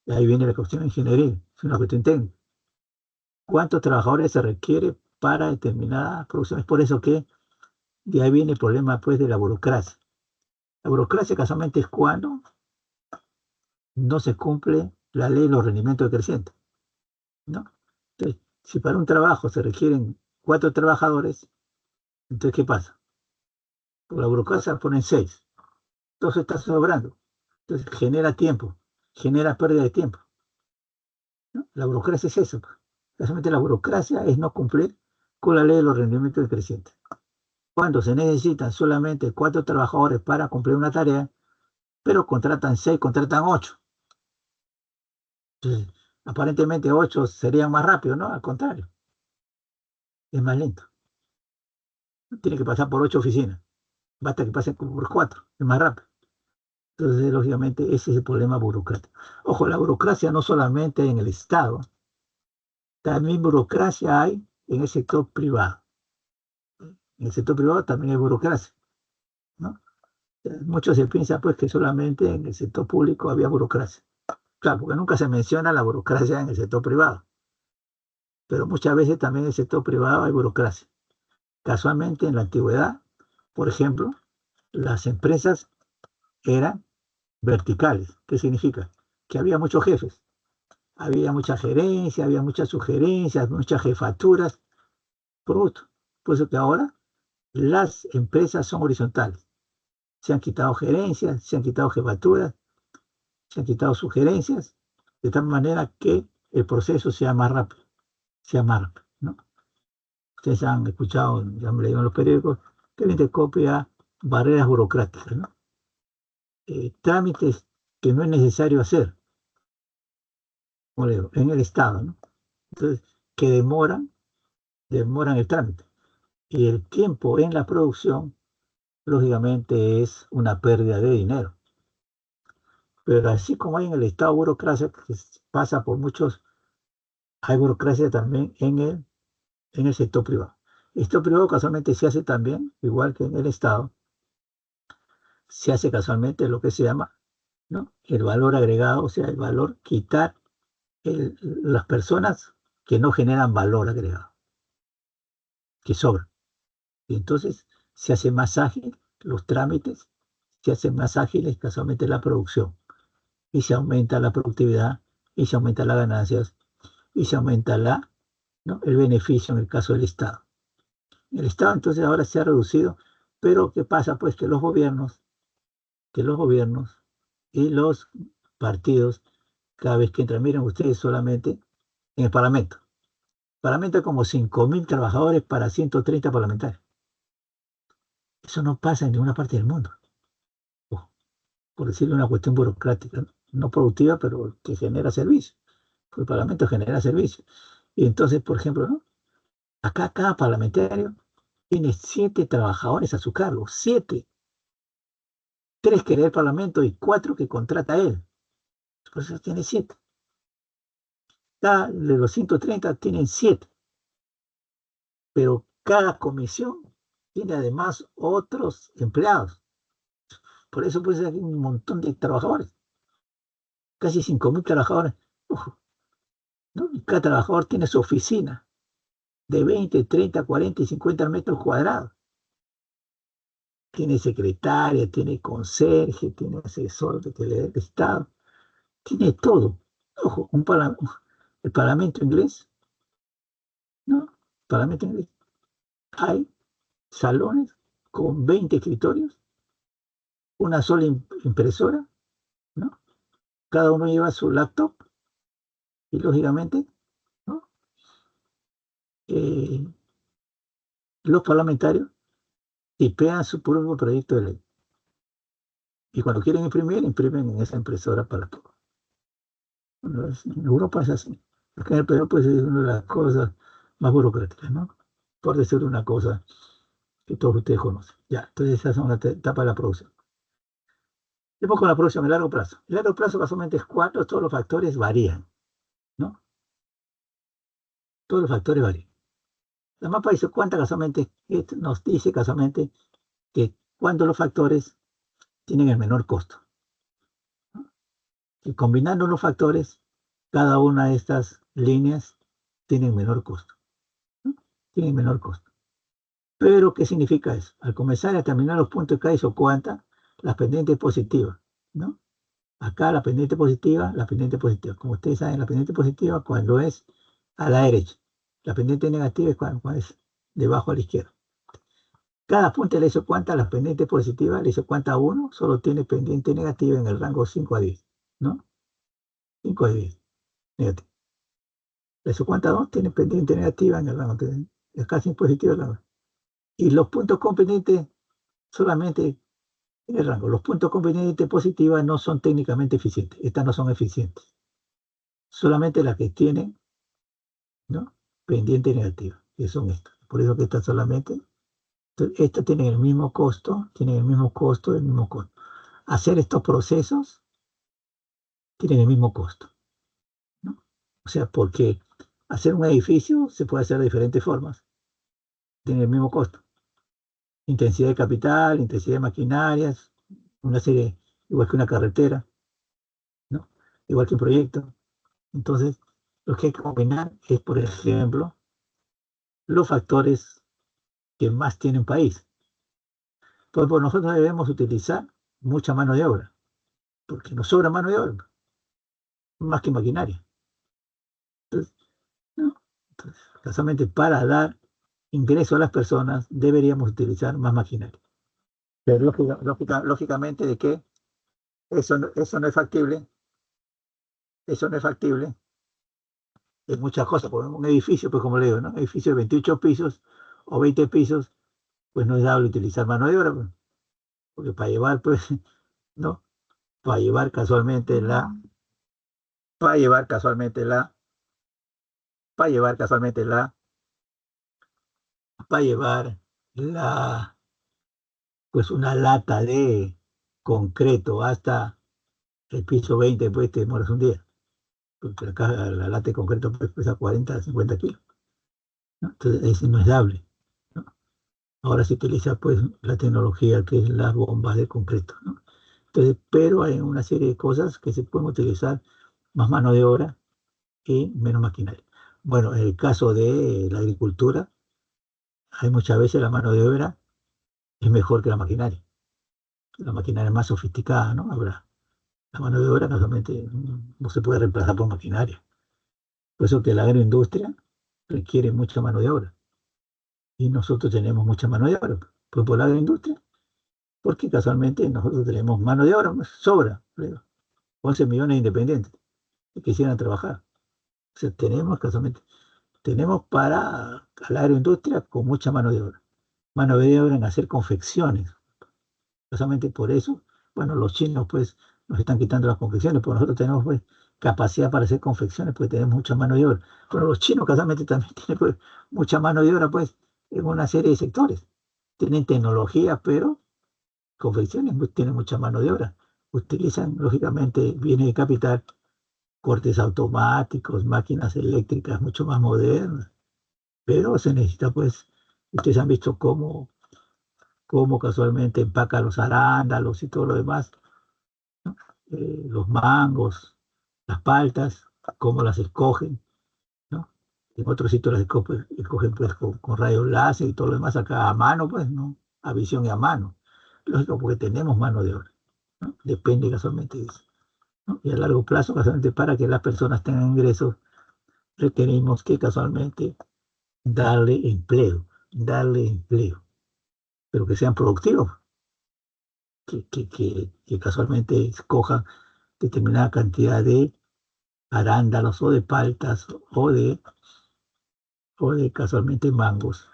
Y ahí viene la cuestión ingeniería, es una cuestión técnica. ¿Cuántos trabajadores se requiere para determinada producción? Es por eso que de ahí viene el problema pues, de la burocracia. La burocracia casualmente es cuando no se cumple la ley de los rendimientos decrecientes, ¿no? Entonces, si para un trabajo se requieren 4 trabajadores, entonces, ¿qué pasa? Por la burocracia ponen 6. Entonces está sobrando. Entonces genera tiempo, genera pérdida de tiempo, ¿no? La burocracia es eso. Casualmente la burocracia es no cumplir con la ley de los rendimientos decrecientes. Cuando se necesitan solamente 4 trabajadores para cumplir una tarea, pero contratan 6, contratan 8. Entonces, aparentemente 8 serían más rápidos, ¿no? Al contrario, es más lento. Tiene que pasar por 8 oficinas. Basta que pasen por 4, es más rápido. Entonces, lógicamente, ese es el problema burocrático. Ojo, la burocracia no solamente en el Estado, también burocracia hay en el sector privado. En el sector privado también hay burocracia, ¿no? Muchos se piensa pues que solamente en el sector público había burocracia. Claro, porque nunca se menciona la burocracia en el sector privado, pero muchas veces también en el sector privado hay burocracia. Casualmente en la antigüedad, por ejemplo, las empresas eran verticales. ¿Qué significa? Que había muchos jefes, había mucha gerencia, había muchas sugerencias, muchas jefaturas, producto. Por eso que ahora las empresas son horizontales. Se han quitado gerencias, se han quitado jefaturas, se han quitado sugerencias, de tal manera que el proceso sea más rápido, ¿no? Ustedes han escuchado, ya han leído en los periódicos, que la Intercopia barreras burocráticas, ¿no? Trámites que no es necesario hacer, como le digo, en el Estado, ¿no? Entonces, que demoran el trámite. Y el tiempo en la producción, lógicamente, es una pérdida de dinero. Pero así como hay en el Estado burocracia que pasa por muchos, hay burocracia también en el sector privado. El sector privado casualmente se hace también, igual que en el Estado, se hace casualmente lo que se llama, ¿no? El valor agregado, o sea, el valor, quitar las personas que no generan valor agregado, que sobran. Y entonces se hace más ágil los trámites, se hace más ágiles casualmente la producción, y se aumenta la productividad, y se aumenta las ganancias, y se aumenta ¿no? el beneficio en el caso del Estado. El Estado entonces ahora se ha reducido, pero ¿qué pasa? Pues que los gobiernos y los partidos, cada vez que entran, miren ustedes solamente en el Parlamento. El Parlamento hay como 5.000 trabajadores para 130 parlamentarios. Eso no pasa en ninguna parte del mundo. Ojo, por decirlo una cuestión burocrática, ¿no? No productiva, pero que genera servicio. El Parlamento genera servicio. Y entonces, por ejemplo, ¿no? Acá cada parlamentario tiene 7 trabajadores a su cargo, 7. 3 que le da el Parlamento y 4 que contrata él. Por eso tiene 7. De los 130 tienen 7. Pero cada comisión tiene además otros empleados. Por eso puede ser un montón de trabajadores. Casi 5.000 trabajadores. Ojo, ¿no? Y cada trabajador tiene su oficina de 20, 30, 40 y 50 metros cuadrados. Tiene secretaria, tiene conserje, tiene asesor del Estado, tiene todo. Ojo, el Parlamento inglés, ¿no? El Parlamento inglés. Hay salones con 20 escritorios, una sola impresora, ¿no? Cada uno lleva su laptop y lógicamente, ¿no? Eh, los parlamentarios tipean su propio proyecto de ley. Y cuando quieren imprimir, imprimen en esa impresora para todo. Bueno, en Europa es así. Acá en el Perú, pues, es una de las cosas más burocráticas, ¿no? Por decir una cosa que todos ustedes conocen. Ya, entonces esas son las etapas de la producción. Después con la producción a largo plazo. El largo plazo casualmente es cuando todos los factores varían, ¿no? Todos los factores varían. La mapa dice cuánta casualmente, nos dice casualmente que cuando los factores tienen el menor costo. Y combinando los factores, cada una de estas líneas tiene menor costo, ¿no? Tiene menor costo. Pero, ¿qué significa eso? Al comenzar y a terminar los puntos de cada isocuanta, la pendiente es positiva, ¿no? Acá la pendiente positiva. Como ustedes saben, la pendiente positiva cuando es a la derecha. La pendiente negativa es cuando es debajo a la izquierda. Cada punto de la isocuanta, la pendiente positiva, la isocuanta 1 solo tiene pendiente negativa en el rango 5 a 10, ¿no? 5 a 10, negativo. La isocuanta 2 tiene pendiente negativa en el rango 3, es casi positiva el rango. Y los puntos con pendiente solamente en el rango. Los puntos con pendiente positiva no son técnicamente eficientes. Estas no son eficientes. Solamente las que tienen, ¿no?, pendiente negativa, que son estas. Por eso que estas solamente, estas tienen el mismo costo, el mismo costo. Hacer estos procesos tienen el mismo costo, ¿no? O sea, porque hacer un edificio se puede hacer de diferentes formas, tiene el mismo costo. Intensidad de capital, intensidad de maquinarias, una serie, igual que una carretera, ¿no? Igual que un proyecto. Entonces, lo que hay que combinar es, por ejemplo, los factores que más tiene un país. Pues nosotros debemos utilizar mucha mano de obra, porque nos sobra mano de obra, más que maquinaria. Entonces, ¿no? Entonces, casualmente para dar ingreso a las personas deberíamos utilizar más maquinaria. Pero lógicamente de que eso no es factible, eso no es factible en muchas cosas. Por un edificio, pues como le digo, ¿no? Un edificio de 28 pisos o 20 pisos, pues no es dable utilizar mano de obra, pues, porque para llevar, pues, ¿no? Para llevar casualmente la, para llevar casualmente la, para llevar casualmente la, para llevar la, pues una lata de concreto hasta el piso 20, pues te demoras un día, porque acá la lata de concreto pues, pesa 40, 50 kilos, ¿no? Entonces ese no es dable, ¿no? Ahora se utiliza pues la tecnología que es las bombas de concreto, ¿no? Entonces, pero hay una serie de cosas que se pueden utilizar más mano de obra y menos maquinaria. Bueno, en el caso de la agricultura, hay muchas veces la mano de obra es mejor que la maquinaria. La maquinaria es más sofisticada, ¿no? Habrá. La mano de obra casualmente no se puede reemplazar por maquinaria. Por eso que la agroindustria requiere mucha mano de obra. Y nosotros tenemos mucha mano de obra. Pues por la agroindustria, porque casualmente nosotros tenemos mano de obra, pues, sobra, creo, 11 millones de independientes que quisieran trabajar. O sea, tenemos para la agroindustria con mucha mano de obra en hacer confecciones. Precisamente por eso, bueno, los chinos pues nos están quitando las confecciones, porque nosotros tenemos pues capacidad para hacer confecciones, pues tenemos mucha mano de obra. Pero los chinos casualmente también tienen pues mucha mano de obra pues en una serie de sectores. Tienen tecnología, pero confecciones pues, tienen mucha mano de obra. Utilizan lógicamente bienes de capital, cortes automáticos, máquinas eléctricas mucho más modernas, pero se necesita pues, ustedes han visto cómo casualmente empaca los arándalos y todo lo demás, los mangos, las paltas, cómo las escogen, ¿no? En otros sitios las escogen pues, con rayos láser y todo lo demás, acá a mano, pues, ¿no? A visión y a mano. Lógico, porque tenemos mano de obra, ¿no? Depende casualmente de eso, ¿no? Y a largo plazo, casualmente, para que las personas tengan ingresos, requerimos que casualmente darle empleo, pero que sean productivos, que casualmente escojan determinada cantidad de arándanos o de paltas o de casualmente mangos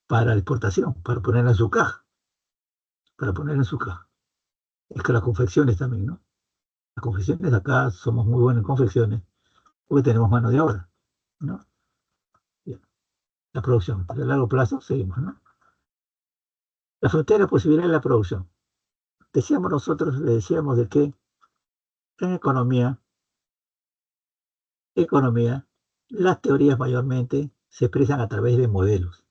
para la exportación, para poner en su caja, para poner en su caja. Es que las confecciones también, ¿no? Las confecciones acá somos muy buenos en confecciones porque tenemos mano de obra, ¿no? Bien. La producción, pero a largo plazo seguimos, ¿no? La frontera posibilidad de la producción. Decíamos nosotros, le decíamos de que en economía, las teorías mayormente se expresan a través de modelos,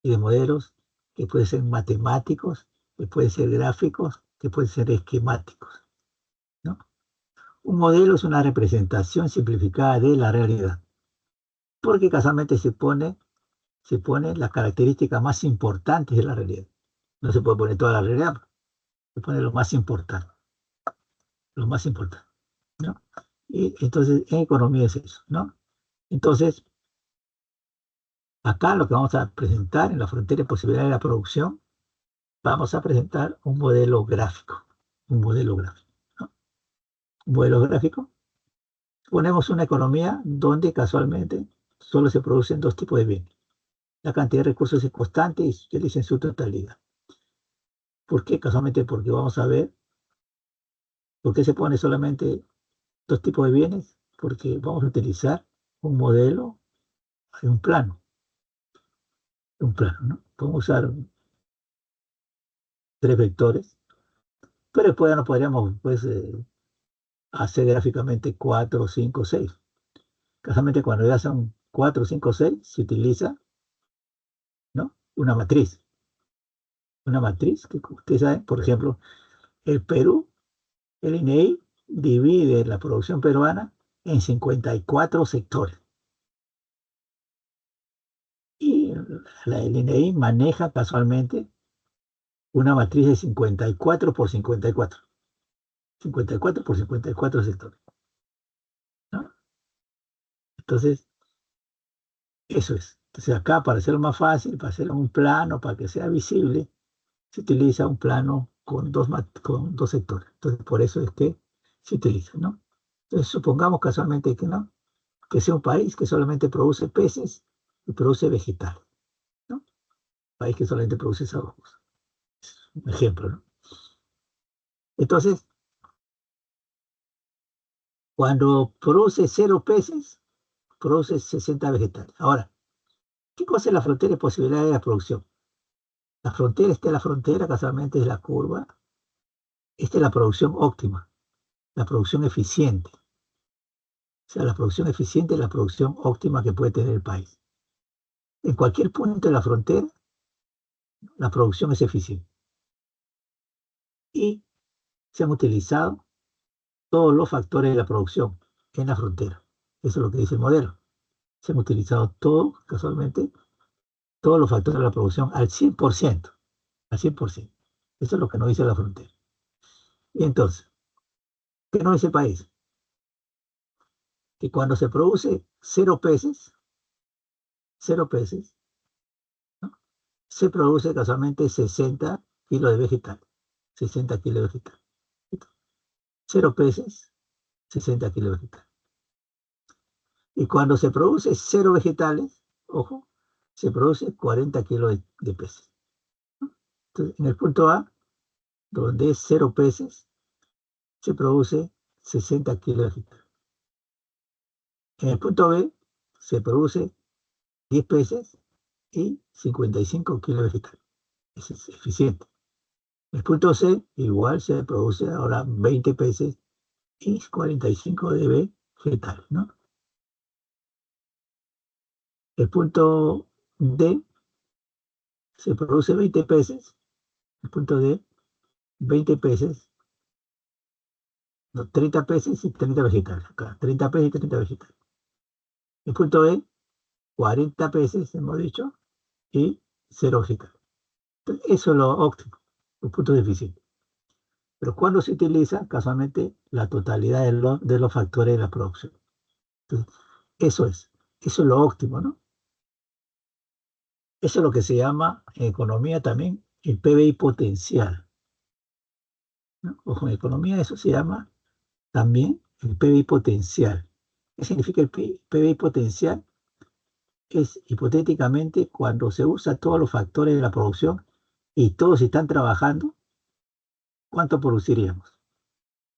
y de modelos que pueden ser matemáticos, que pueden ser gráficos, que pueden ser esquemáticos, ¿no? Un modelo es una representación simplificada de la realidad, porque casualmente se pone las características más importantes de la realidad. No se puede poner toda la realidad, se pone lo más importante, ¿no? Y entonces en economía es eso, ¿no? Entonces, acá lo que vamos a presentar en la frontera de posibilidades de la producción, vamos a presentar un modelo gráfico, ¿no? Un modelo gráfico. Ponemos una economía donde casualmente solo se producen dos tipos de bienes. La cantidad de recursos es constante y se utiliza en su totalidad. ¿Por qué? Casualmente porque vamos a ver por qué se pone solamente dos tipos de bienes, porque vamos a utilizar un modelo, un plano, ¿no? Podemos usar tres vectores, pero después ya no podríamos pues, hacer gráficamente 4, 5, 6. Casualmente cuando ya son 4, 5, 6, se utiliza, ¿no? Una matriz que ustedes saben, por ejemplo, el Perú, el INEI divide la producción peruana en 54 sectores. Y el INEI maneja casualmente una matriz de 54 por 54. 54 por 54 sectores, ¿no? Entonces, eso es. Entonces, acá, para hacerlo más fácil, para hacerlo un plano, para que sea visible, se utiliza un plano con dos sectores. Entonces, por eso es que se utiliza, ¿no? Entonces, supongamos casualmente que no, que sea un país que solamente produce peces y produce vegetales, ¿no? Un país que solamente produce esas dos cosas. Un ejemplo, ¿no? Entonces, cuando produce 0 peces, produce 60 vegetales. Ahora, ¿qué cosa es la frontera y posibilidad de la producción? La frontera, esta es la frontera, casualmente es la curva. Esta es la producción óptima, la producción eficiente. O sea, la producción eficiente es la producción óptima que puede tener el país. En cualquier punto de la frontera, la producción es eficiente. Y se han utilizado todos los factores de la producción en la frontera. Eso es lo que dice el modelo. Se han utilizado todos, casualmente, todos los factores de la producción al 100%. Al 100%. Eso es lo que nos dice la frontera. Y entonces, ¿qué nos dice el país? Que cuando se produce 0 peces, ¿no? Se produce casualmente 60 kilos de vegetal. 60 kilos de vegetal. 0 peces, 60 kilos de vegetal. Y cuando se produce 0 vegetales, ojo, se produce 40 kilos de peces. Entonces, en el punto A, donde es 0 peces, se produce 60 kilos de vegetal. En el punto B, se produce 10 peces y 55 kilos de vegetal. Eso es eficiente. En el punto C, igual se produce ahora 20 peces y 45 de vegetal, ¿no? El punto D, se produce 20 peces. El punto D, 20 peces, no, 30 peces y 30 vegetales. Acá, 30 peces y 30 vegetales. El punto E, 40 peces, hemos dicho, y 0 vegetales. Entonces, eso es lo óptimo, los puntos deficientes. Pero cuando se utiliza, casualmente, la totalidad de los factores de la producción. Entonces, eso es lo óptimo, ¿no? Eso es lo que se llama en economía también el PBI potencial, ¿no? Ojo, en economía eso se llama también el PBI potencial. ¿Qué significa el PBI potencial? Es hipotéticamente cuando se usa todos los factores de la producción y todos están trabajando, ¿cuánto produciríamos?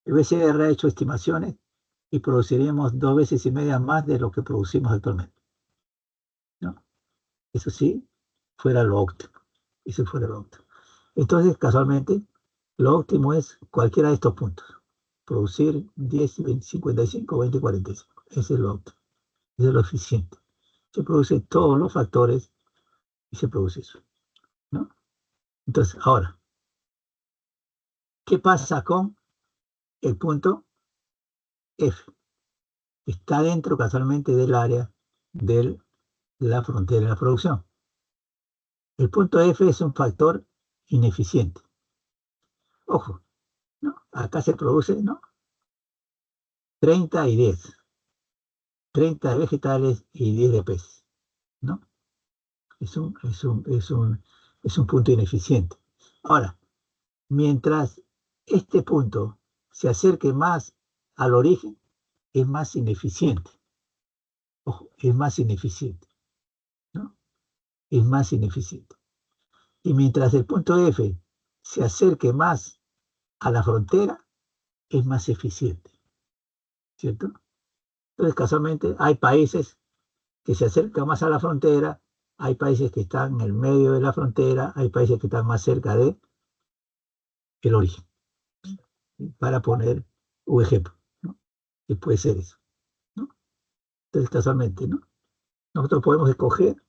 El BCR ha hecho estimaciones y produciríamos 2,5 veces más de lo que producimos actualmente, ¿no? Eso sí, fuera lo óptimo. Eso fuera lo óptimo. Entonces, casualmente, lo óptimo es cualquiera de estos puntos. Producir 10, 20, 55, 20, 45. Ese es lo óptimo. Ese es lo eficiente. Se producen todos los factores y se produce eso, ¿no? Entonces, ahora, ¿qué pasa con el punto F? Está dentro casualmente del área de la frontera de la producción. El punto F es un factor ineficiente. Ojo, ¿no? Acá se produce, ¿no? 30 y 10. 30 de vegetales y 10 de peces, ¿no? Es un punto ineficiente. Ahora, mientras este punto se acerque más al origen, es más ineficiente. Ojo, es más ineficiente, ¿no? Es más ineficiente. Y mientras el punto F se acerque más a la frontera, es más eficiente, ¿cierto? Entonces, casualmente, hay países que se acercan más a la frontera, hay países que están en el medio de la frontera, hay países que están más cerca del origen, para poner un ejemplo, ¿no? Que puede ser eso, ¿no? Entonces, casualmente, ¿no? Nosotros podemos escoger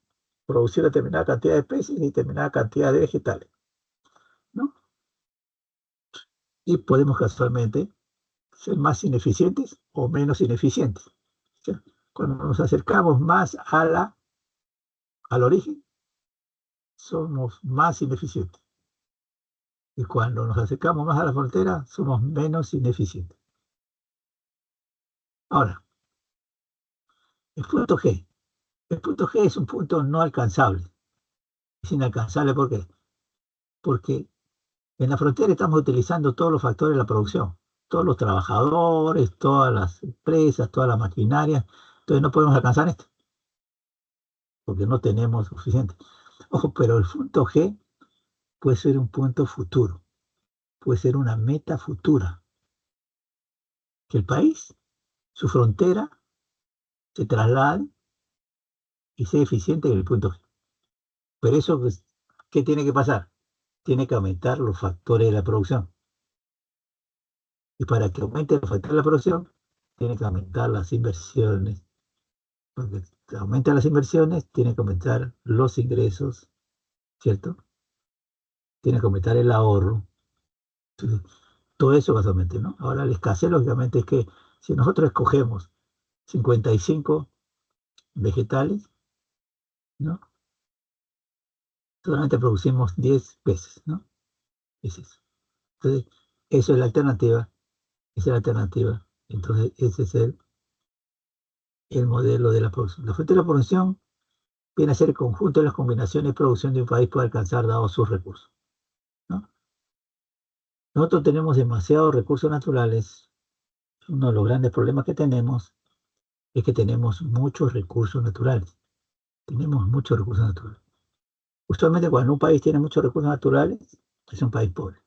producir determinada cantidad de especies y determinada cantidad de vegetales, ¿no? Y podemos casualmente ser más ineficientes o menos ineficientes. ¿Sí? Cuando nos acercamos más al origen, somos más ineficientes. Y cuando nos acercamos más a la frontera, somos menos ineficientes. Ahora, el punto G. El punto G es un punto no alcanzable. Es inalcanzable, ¿por qué? Porque en la frontera estamos utilizando todos los factores de la producción, todos los trabajadores, todas las empresas, toda la maquinaria. Entonces no podemos alcanzar esto, porque no tenemos suficiente. Ojo, pero el punto G puede ser un punto futuro, puede ser una meta futura, que el país, su frontera, se traslade y sea eficiente en el punto G. Pero eso, pues, ¿qué tiene que pasar? Tiene que aumentar los factores de la producción. Y para que aumente los factores de la producción, tiene que aumentar las inversiones. Porque si aumentan las inversiones, tiene que aumentar los ingresos, ¿cierto? Tiene que aumentar el ahorro. Entonces, todo eso básicamente, ¿no? Ahora, la escasez, lógicamente, es que si nosotros escogemos 55 vegetales, ¿no? Solamente producimos 10 veces, ¿no? Es eso. Entonces, eso es la alternativa. Esa es la alternativa. Entonces, ese es el modelo de la producción. La fuente de la producción viene a ser el conjunto de las combinaciones de producción de un país puede alcanzar dados sus recursos, ¿no? Nosotros tenemos demasiados recursos naturales. Uno de los grandes problemas que tenemos es que tenemos muchos recursos naturales. Tenemos muchos recursos naturales. Usualmente cuando un país tiene muchos recursos naturales, es un país pobre.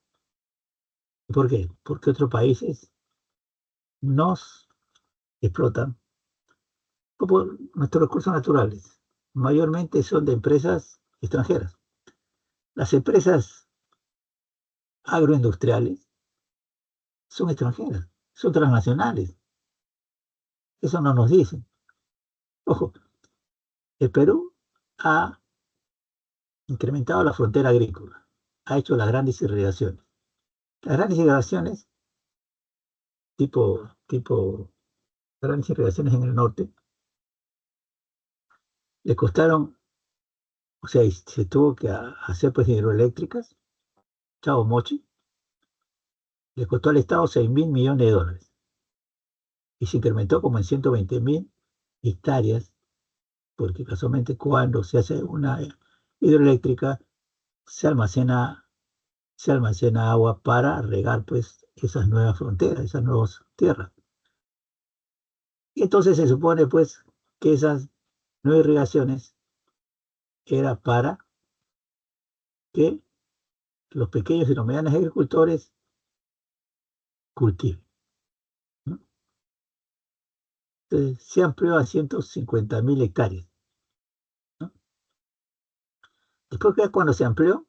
¿Por qué? Porque otros países nos explotan como nuestros recursos naturales. Mayormente son de empresas extranjeras. Las empresas agroindustriales son extranjeras, son transnacionales. Eso no nos dicen. Ojo, el Perú ha incrementado la frontera agrícola, ha hecho las grandes irrigaciones. Las grandes irrigaciones, tipo grandes irrigaciones en el norte, le costaron, o sea, se tuvo que hacer pues hidroeléctricas, Chavo Mochi, le costó al Estado 6.000 millones de dólares y se incrementó como en 120.000 hectáreas, porque casualmente cuando se hace una hidroeléctrica se almacena, se almacena agua para regar pues esas nuevas fronteras, esas nuevas tierras. Y entonces se supone pues que esas nuevas irrigaciones era para que los pequeños y los medianos agricultores cultiven. Entonces, se amplió a 150.000 hectáreas, ¿no? Después que cuando se amplió,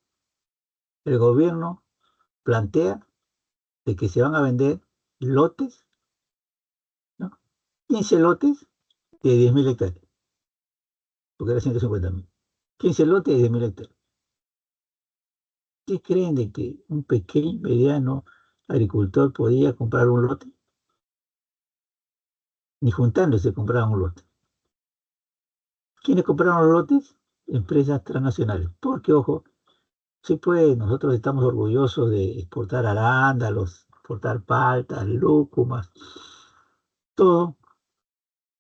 el gobierno plantea de que se van a vender lotes, ¿no? 15 lotes de 10.000 hectáreas, porque era 150.000. 15 lotes de 10.000 hectáreas. ¿Qué creen de que un pequeño, mediano agricultor podía comprar un lote? Ni juntándose compraban un lote. ¿Quiénes compraron los lotes? Empresas transnacionales. Porque, ojo, sí pues, nosotros estamos orgullosos de exportar arándanos, exportar paltas, lúcumas, todo,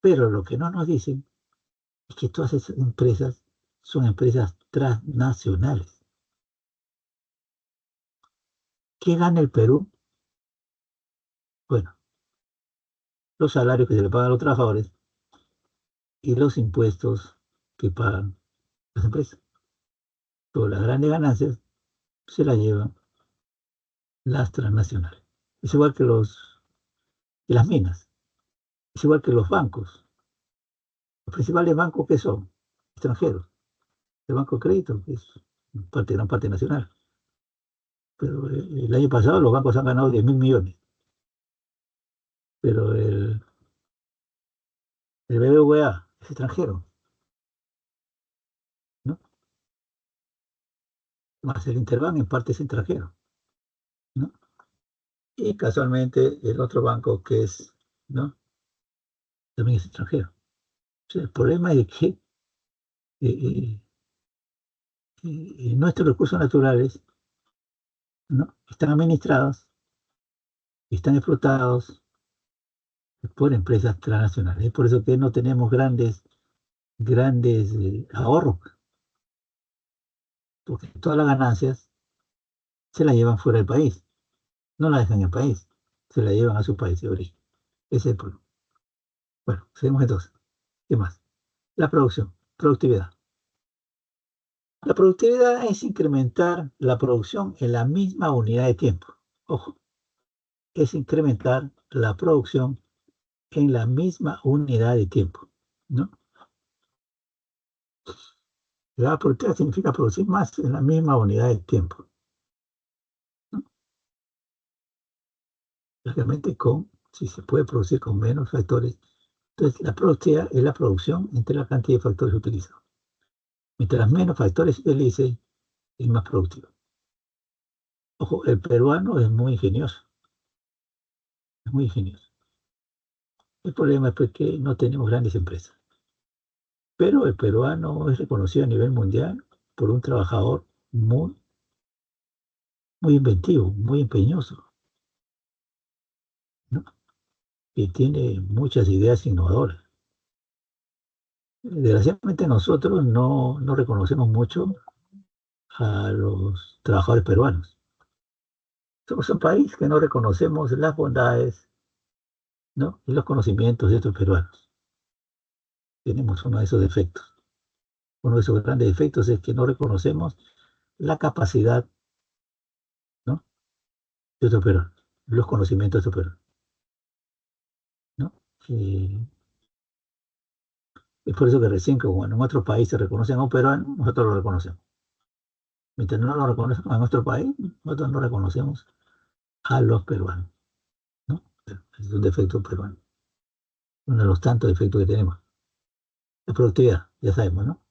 pero lo que no nos dicen es que todas esas empresas son empresas transnacionales. ¿Qué gana el Perú? Bueno, los salarios que se le pagan a los trabajadores y los impuestos que pagan las empresas. Todas las grandes ganancias se las llevan las transnacionales. Es igual que las minas, es igual que los bancos. Los principales bancos que son extranjeros. El Banco de Crédito, que es gran parte nacional. Pero el año pasado los bancos han ganado 10.000 millones. Pero el BBVA es extranjero, ¿no? Más el Interbank en parte es extranjero, ¿no? Y casualmente el otro banco que es, ¿no? También es extranjero. O sea, el problema es que eh, nuestros recursos naturales, ¿no? Están administrados y están explotados por empresas transnacionales. Es por eso que no tenemos grandes ahorros, porque todas las ganancias se las llevan fuera del país, no las dejan en el país, se las llevan a su país de origen. Ese es el problema. Bueno, seguimos entonces. ¿Qué más? La producción, productividad. La productividad es incrementar la producción en la misma unidad de tiempo. Ojo, es incrementar la producción en la misma unidad de tiempo, ¿no? La productividad significa producir más en la misma unidad de tiempo, ¿no? Lógicamente si se puede producir con menos factores. Entonces, la productividad es la producción entre la cantidad de factores utilizados. Mientras menos factores utilice, es más productivo. Ojo, el peruano es muy ingenioso, es muy ingenioso. El problema es pues, que no tenemos grandes empresas. Pero el peruano es reconocido a nivel mundial por un trabajador muy inventivo, muy empeñoso, ¿no? Que tiene muchas ideas innovadoras. Desgraciadamente nosotros no reconocemos mucho a los trabajadores peruanos. Somos un país que no reconocemos las bondades, ¿no? Y los conocimientos de estos peruanos. Tenemos uno de esos defectos. Uno de esos grandes defectos es que no reconocemos la capacidad, ¿no? De estos peruanos, los conocimientos de estos peruanos, ¿no? Es por eso que recién, como en otros países reconocen a un peruano, nosotros lo reconocemos. Mientras no lo reconocemos en nuestro país, nosotros no reconocemos a los peruanos, ¿no? Es un defecto peruano, uno de los tantos defectos que tenemos. La productividad, ya sabemos, ¿no?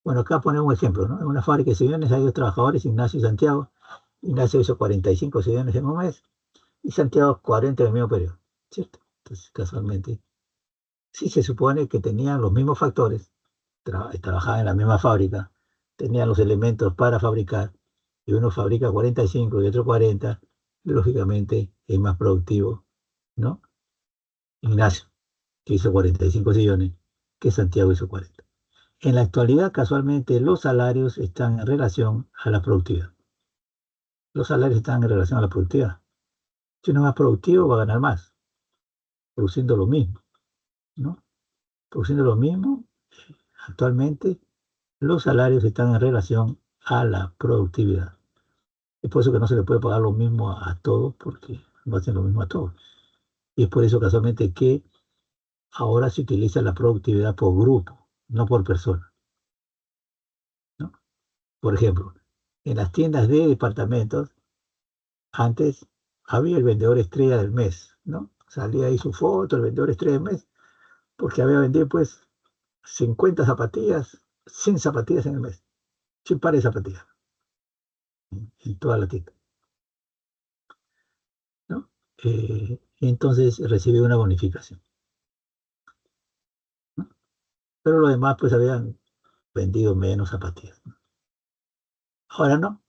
Bueno, acá ponemos un ejemplo, ¿no? En una fábrica de sillones hay dos trabajadores, Ignacio y Santiago. Ignacio hizo 45 sillones en un mes y Santiago 40 en el mismo periodo, ¿cierto? Entonces, casualmente, sí se supone que tenían los mismos factores, trabajaban en la misma fábrica, tenían los elementos para fabricar, y uno fabrica 45 y otro 40, lógicamente es más productivo, ¿no? Ignacio, que hizo 45 sillones, que Santiago hizo 40. En la actualidad, casualmente, los salarios están en relación a la productividad. Los salarios están en relación a la productividad. Si uno es más productivo, va a ganar más, produciendo lo mismo, ¿no? Produciendo lo mismo, actualmente los salarios están en relación a la productividad. Es por eso que no se le puede pagar lo mismo a todos, porque no hacen lo mismo a todos. Y es por eso casualmente que ahora se utiliza la productividad por grupo, no por persona, ¿no? Por ejemplo, en las tiendas de departamentos, antes había el vendedor estrella del mes, ¿no? Salía ahí su foto, el vendedor estrella del mes, porque había vendido pues 50 zapatillas, 100 zapatillas en el mes, 100 pares de zapatillas en toda la tienda, ¿no? Entonces recibió una bonificación, ¿no? Pero los demás pues habían vendido menos zapatillas, ¿no? Ahora no,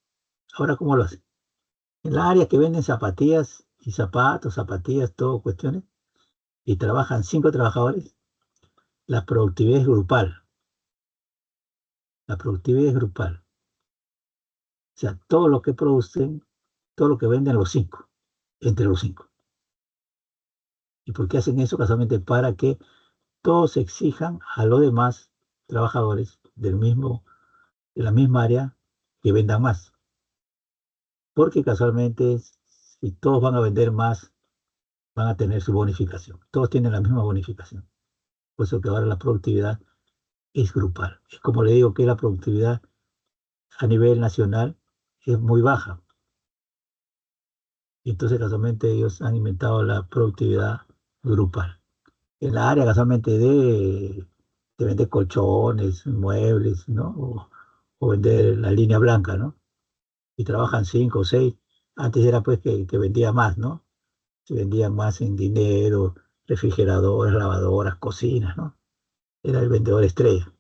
ahora ¿cómo lo hacen? En la área que venden zapatillas y zapatos, zapatillas, todo cuestiones, y trabajan 5 trabajadores, la productividad es grupal, la productividad es grupal. O sea, todo lo que producen, todo lo que venden los 5, entre los 5. ¿Y por qué hacen eso? Casualmente para que todos exijan a los demás trabajadores de la misma área que vendan más. Porque casualmente, si todos van a vender más, van a tener su bonificación. Todos tienen la misma bonificación. Por eso que ahora la productividad es grupal. Es como le digo que la productividad a nivel nacional es muy baja. Y entonces casualmente ellos han inventado la productividad grupal. En la área casualmente de vender colchones, muebles, ¿no? O vender la línea blanca, ¿no? Y trabajan 5 o 6. Antes era pues que vendía más, ¿no? Se vendían más en dinero, refrigeradoras, lavadoras, cocinas, ¿no? Era el vendedor estrella.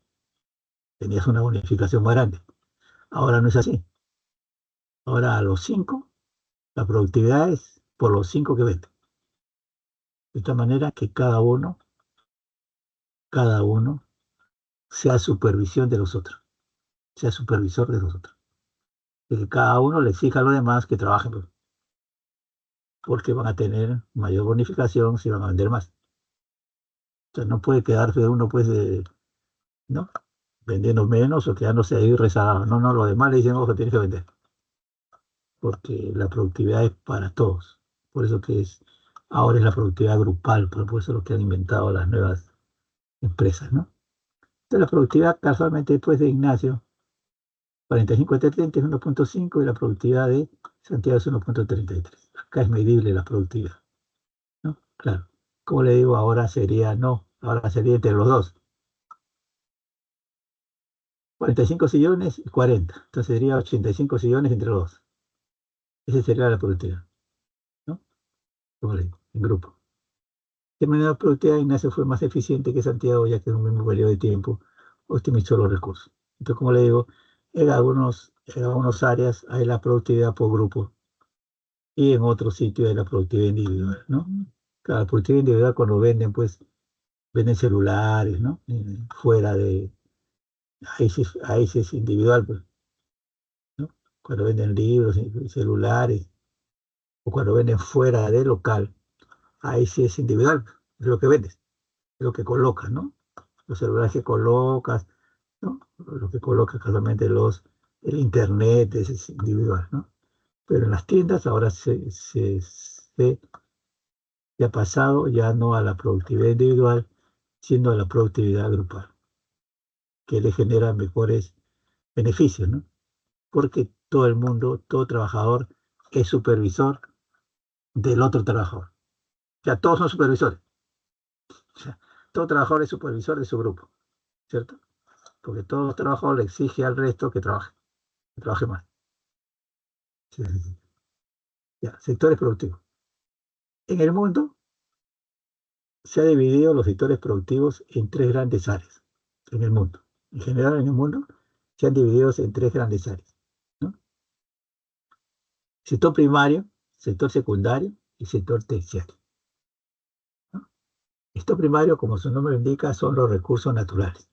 Tenías una bonificación muy grande. Ahora no es así. Ahora a los 5, la productividad es por los 5 que venden. De esta manera que cada uno sea supervisión de los otros, sea supervisor de los otros. Y que cada uno le exija a los demás que trabajen, pues, porque van a tener mayor bonificación si van a vender más. O sea, no puede quedarse uno, pues, ¿no? Vendiendo menos o quedándose ahí rezagado. No, no, los demás le dicen, ojo, tienes que vender, porque la productividad es para todos. Por eso que ahora es la productividad grupal, por eso es lo que han inventado las nuevas empresas, ¿no? Entonces la productividad casualmente después de Ignacio, 45 de 30 es 1,5 y la productividad de Santiago es 1,33. Acá es medible la productividad, ¿no? Claro. Como le digo, ahora sería entre los dos. 45 sillones y 40. Entonces sería 85 sillones entre los dos. Esa sería la productividad, ¿no? Como le digo, en grupo. De manera productiva, Ignacio fue más eficiente que Santiago, ya que en un mismo periodo de tiempo optimizó los recursos. Entonces, como le digo, en algunas áreas hay la productividad por grupo y en otros sitios hay la productividad individual, ¿no? Claro, la productividad individual cuando venden, pues, venden celulares, ¿no? Fuera de, ahí sí es individual, pues, ¿no? Cuando venden libros, celulares, o cuando venden fuera del local, ahí sí es individual, es lo que vendes, es lo que colocas, ¿no? Los celulares que colocas, ¿no? Lo que colocas casualmente el internet, ese es individual, ¿no? Pero en las tiendas ahora se ha pasado ya no a la productividad individual, sino a la productividad grupal, que le genera mejores beneficios, ¿no? Porque todo el mundo, todo trabajador es supervisor del otro trabajador. O sea, todos son supervisores. O sea, todo trabajador es supervisor de su grupo, ¿cierto? Porque todo trabajador le exige al resto que trabaje más. Sí, sí, sí. Ya, sectores productivos. En el mundo se ha dividido los sectores productivos en 3 grandes áreas. En el mundo. En general, en el mundo se han dividido en 3 grandes áreas, ¿no? Sector primario, sector secundario y sector terciario, ¿no? Sector primario, como su nombre indica, son los recursos naturales.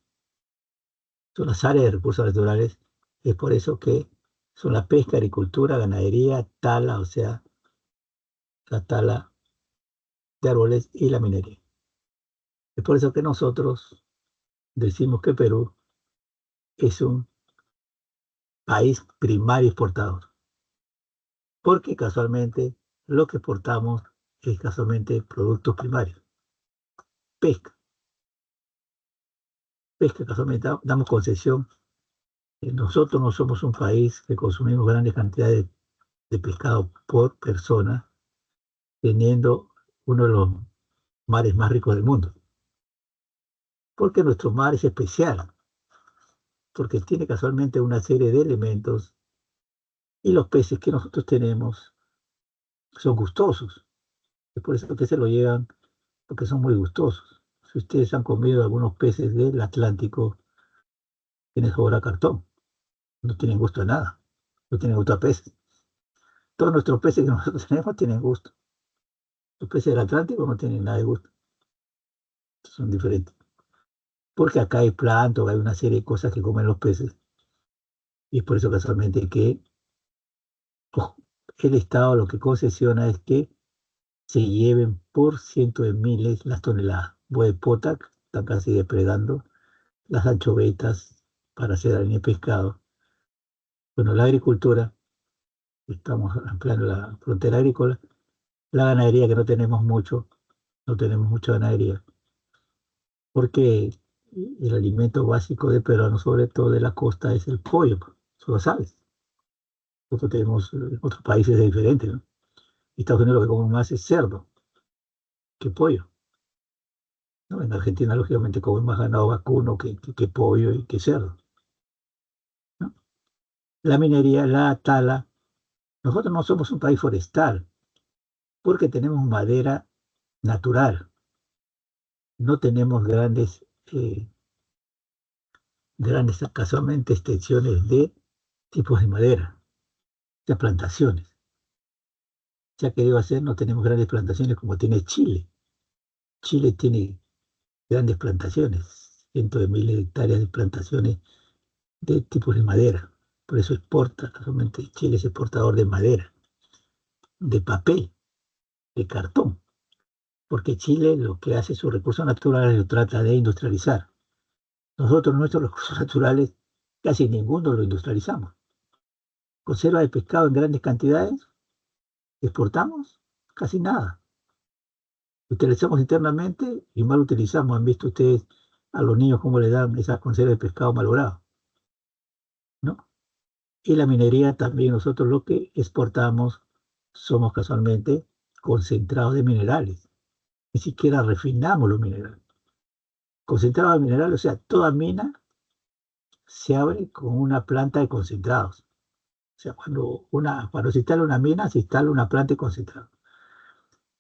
Son las áreas de recursos naturales. Es por eso que son la pesca, agricultura, ganadería, tala, o sea, la tala de árboles y la minería. Es por eso que nosotros decimos que Perú es un país primario exportador, porque casualmente lo que exportamos es casualmente productos primarios, pesca. pesca, casualmente damos concesión. Nosotros no somos un país que consumimos grandes cantidades de pescado por persona, teniendo uno de los mares más ricos del mundo. Porque nuestro mar es especial, porque tiene casualmente una serie de elementos y los peces que nosotros tenemos son gustosos. Es por eso que se lo llevan, porque son muy gustosos. Si ustedes han comido algunos peces del Atlántico, tienen sabor a cartón, no tienen gusto a nada, no tienen gusto a peces. Todos nuestros peces que nosotros tenemos tienen gusto. Los peces del Atlántico no tienen nada de gusto, son diferentes. Porque acá hay plancton, hay una serie de cosas que comen los peces. Y es por eso casualmente que ojo, el Estado lo que concesiona es que se lleven por cientos de miles las toneladas. Buey potac está casi depredando las anchovetas para hacer harina de pescado. Bueno, la agricultura, estamos ampliando la frontera agrícola, la ganadería que no tenemos mucho, no tenemos mucha ganadería, porque el alimento básico de peruano, sobre todo de la costa, es el pollo, son las aves. Nosotros tenemos otros países diferentes, ¿no? Estados Unidos lo que comen más es cerdo que pollo, ¿no? En Argentina, lógicamente, comen más ganado vacuno que pollo y que cerdo, ¿no? La minería, la tala. Nosotros no somos un país forestal porque tenemos madera natural. No tenemos grandes casualmente extensiones de tipos de madera, de plantaciones. Se ha querido hacer, no tenemos grandes plantaciones como tiene Chile. Chile tiene grandes plantaciones, cientos de miles de hectáreas de plantaciones de tipos de madera. Por eso exporta, casualmente Chile es exportador de madera, de papel, de cartón. Porque Chile lo que hace sus recursos naturales lo trata de industrializar. Nosotros nuestros recursos naturales casi ninguno lo industrializamos. Conserva de pescado en grandes cantidades, exportamos casi nada. Utilizamos internamente y mal utilizamos. Han visto ustedes a los niños cómo le dan esas conservas de pescado malogrado, ¿no? Y la minería también, nosotros lo que exportamos somos casualmente concentrados de minerales. Ni siquiera refinamos los minerales. Concentrados de minerales, o sea, toda mina se abre con una planta de concentrados. O sea, cuando se instala una mina, se instala una planta de concentrado.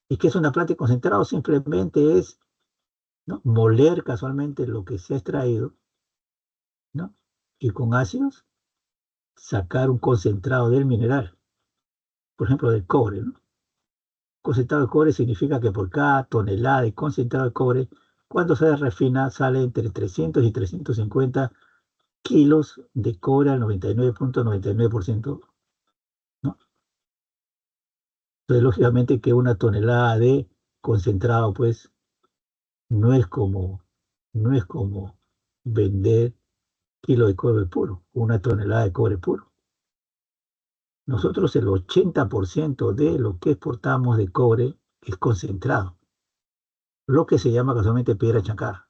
¿Y qué es una planta de concentrado? Simplemente es, ¿no?, moler casualmente lo que se ha extraído, ¿no?, y con ácidos sacar un concentrado del mineral, por ejemplo, del cobre, ¿no? Concentrado de cobre significa que por cada tonelada de concentrado de cobre, cuando se refina, sale entre 300 y 350 kilos de cobre al 99.99%, ¿no? Entonces, lógicamente que una tonelada de concentrado, pues, no es como, no es como vender kilo de cobre puro, una tonelada de cobre puro. Nosotros el 80% de lo que exportamos de cobre es concentrado, lo que se llama casualmente piedra chancada,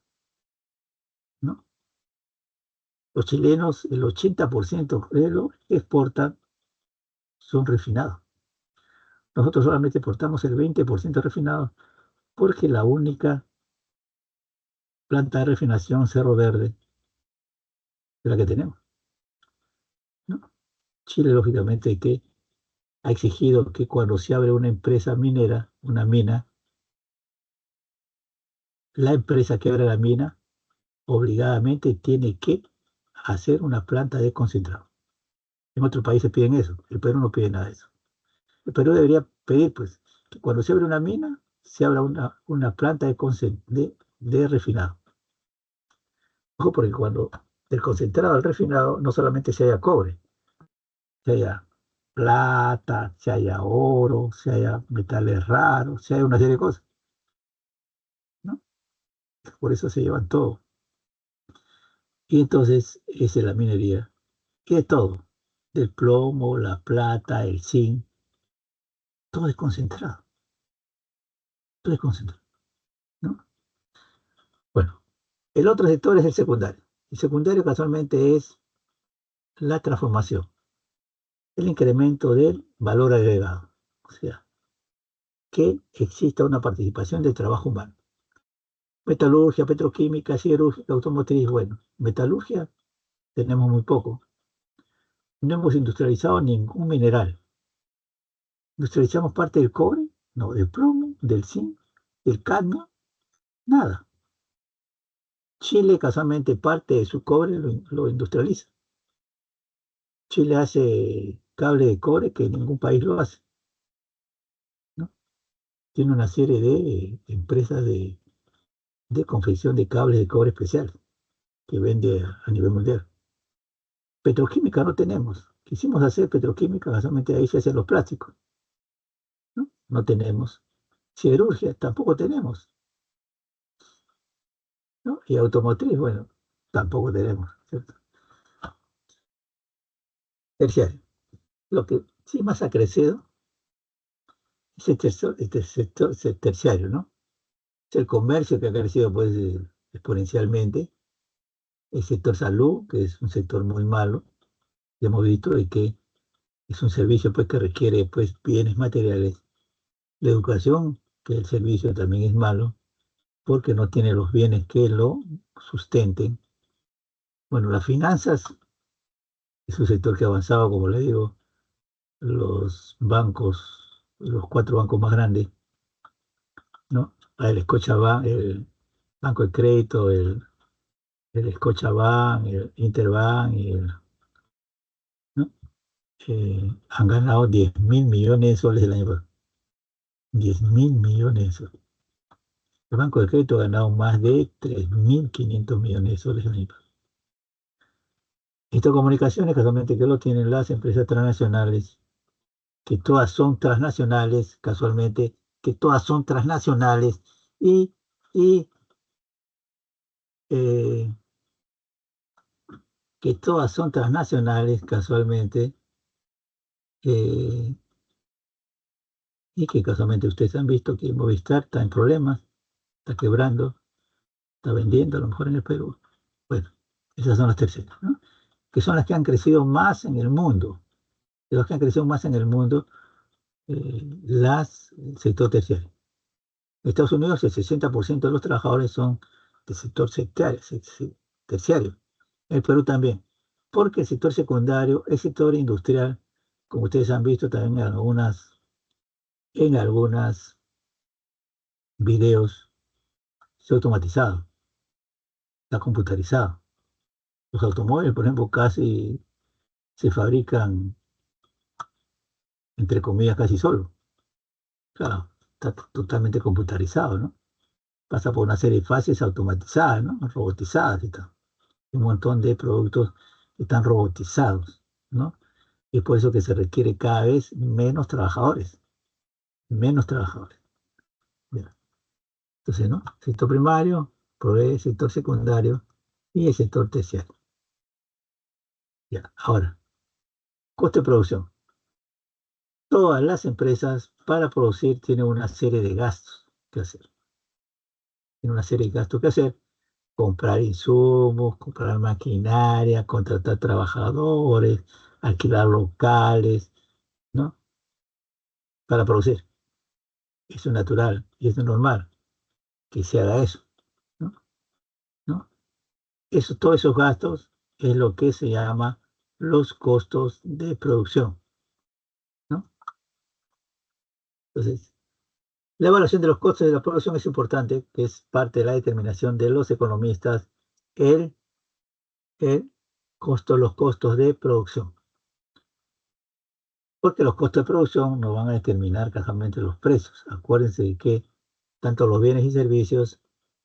¿no? Los chilenos, el 80% de lo que exportan son refinados. Nosotros solamente exportamos el 20% refinado porque la única planta de refinación Cerro Verde es la que tenemos, ¿no? Chile, lógicamente, que ha exigido que cuando se abre una empresa minera, una mina, la empresa que abre la mina obligadamente tiene que hacer una planta de concentrado. En otros países piden eso, el Perú no pide nada de eso. El Perú debería pedir, pues, que cuando se abre una mina, se abra una planta de refinado. Ojo, porque cuando del concentrado al refinado no solamente se haya cobre, se haya plata, se haya oro, se haya metales raros, se haya una serie de cosas, ¿no? Por eso se llevan todo. Y entonces, esa es la minería, que es todo, del plomo, la plata, el zinc, todo es concentrado, todo es concentrado, ¿no? Bueno, El otro sector es el secundario. El secundario casualmente es la transformación, el incremento del valor agregado. O sea, que exista una participación del trabajo humano. Metalurgia, petroquímica, siderúrgica, automotriz, bueno, metalurgia tenemos muy poco. No hemos industrializado ningún mineral. ¿Industrializamos parte del cobre? No, del plomo, del zinc, del cadmio, nada. Chile casualmente parte de su cobre lo industrializa. Chile hace cable de cobre que ningún país lo hace, ¿no? Tiene una serie de empresas de confección de cables de cobre especial que vende a nivel mundial. Petroquímica no tenemos. Quisimos hacer petroquímica, casualmente ahí se hacen los plásticos, ¿no? No tenemos. Siderurgia tampoco tenemos, ¿no? Y automotriz, bueno, tampoco tenemos, ¿cierto? Terciario. Lo que sí más ha crecido es el terciario, ¿no? Es el comercio que ha crecido pues exponencialmente, el sector salud, que es un sector muy malo, ya hemos visto de que es un servicio pues que requiere pues bienes materiales. La educación, que el servicio también es malo, porque no tiene los bienes que lo sustenten. Bueno, las finanzas es un sector que ha avanzado, como le digo, los bancos, los cuatro bancos más grandes, ¿no? El Scotiabank, el Banco de Crédito, el Scotiabank, el Interbank, ¿no? Han ganado 10.000 millones de soles el año pasado. 10.000 millones de soles. El Banco de Crédito ha ganado más de 3.500 millones de soles el año pasado. Estas comunicaciones, casualmente, que lo tienen las empresas transnacionales, que todas son transnacionales, casualmente, que todas son transnacionales y, y eh, que todas son transnacionales, casualmente, eh, y que casualmente ustedes han visto que Movistar está en problemas, está quebrando, está vendiendo a lo mejor en el Perú. Bueno, esas son las terceras, ¿no? Que son las que han crecido más en el mundo. De las que han crecido más en el mundo, el sector terciario. En Estados Unidos el 60% de los trabajadores son del sector terciario. En el Perú también. Porque el sector secundario, el sector industrial, como ustedes han visto también en algunas videos, se ha automatizado, está computarizado. Los automóviles, por ejemplo, casi se fabrican, entre comillas, casi solo. Claro, está totalmente computarizado, ¿no? Pasa por una serie de fases automatizadas, ¿no? Robotizadas y tal. Un montón de productos que están robotizados, ¿no? Y es por eso que se requiere cada vez menos trabajadores, menos trabajadores. ¿Ya? Entonces, ¿no? Sector primario, provee sector secundario y el sector terciario. ¿Ya? Ahora, costo de producción. Todas las empresas para producir tienen una serie de gastos que hacer. Tienen una serie de gastos que hacer. Comprar insumos, comprar maquinaria, contratar trabajadores, alquilar locales, ¿no? Para producir. Eso es natural y es normal que se haga eso, ¿no? ¿No? Eso, todos esos gastos es lo que se llama los costos de producción, ¿no? Entonces, la evaluación de los costos de la producción es importante, que es parte de la determinación de los economistas, el, el los costos de producción. Porque los costos de producción nos van a determinar casualmente los precios. Acuérdense de que tanto los bienes y servicios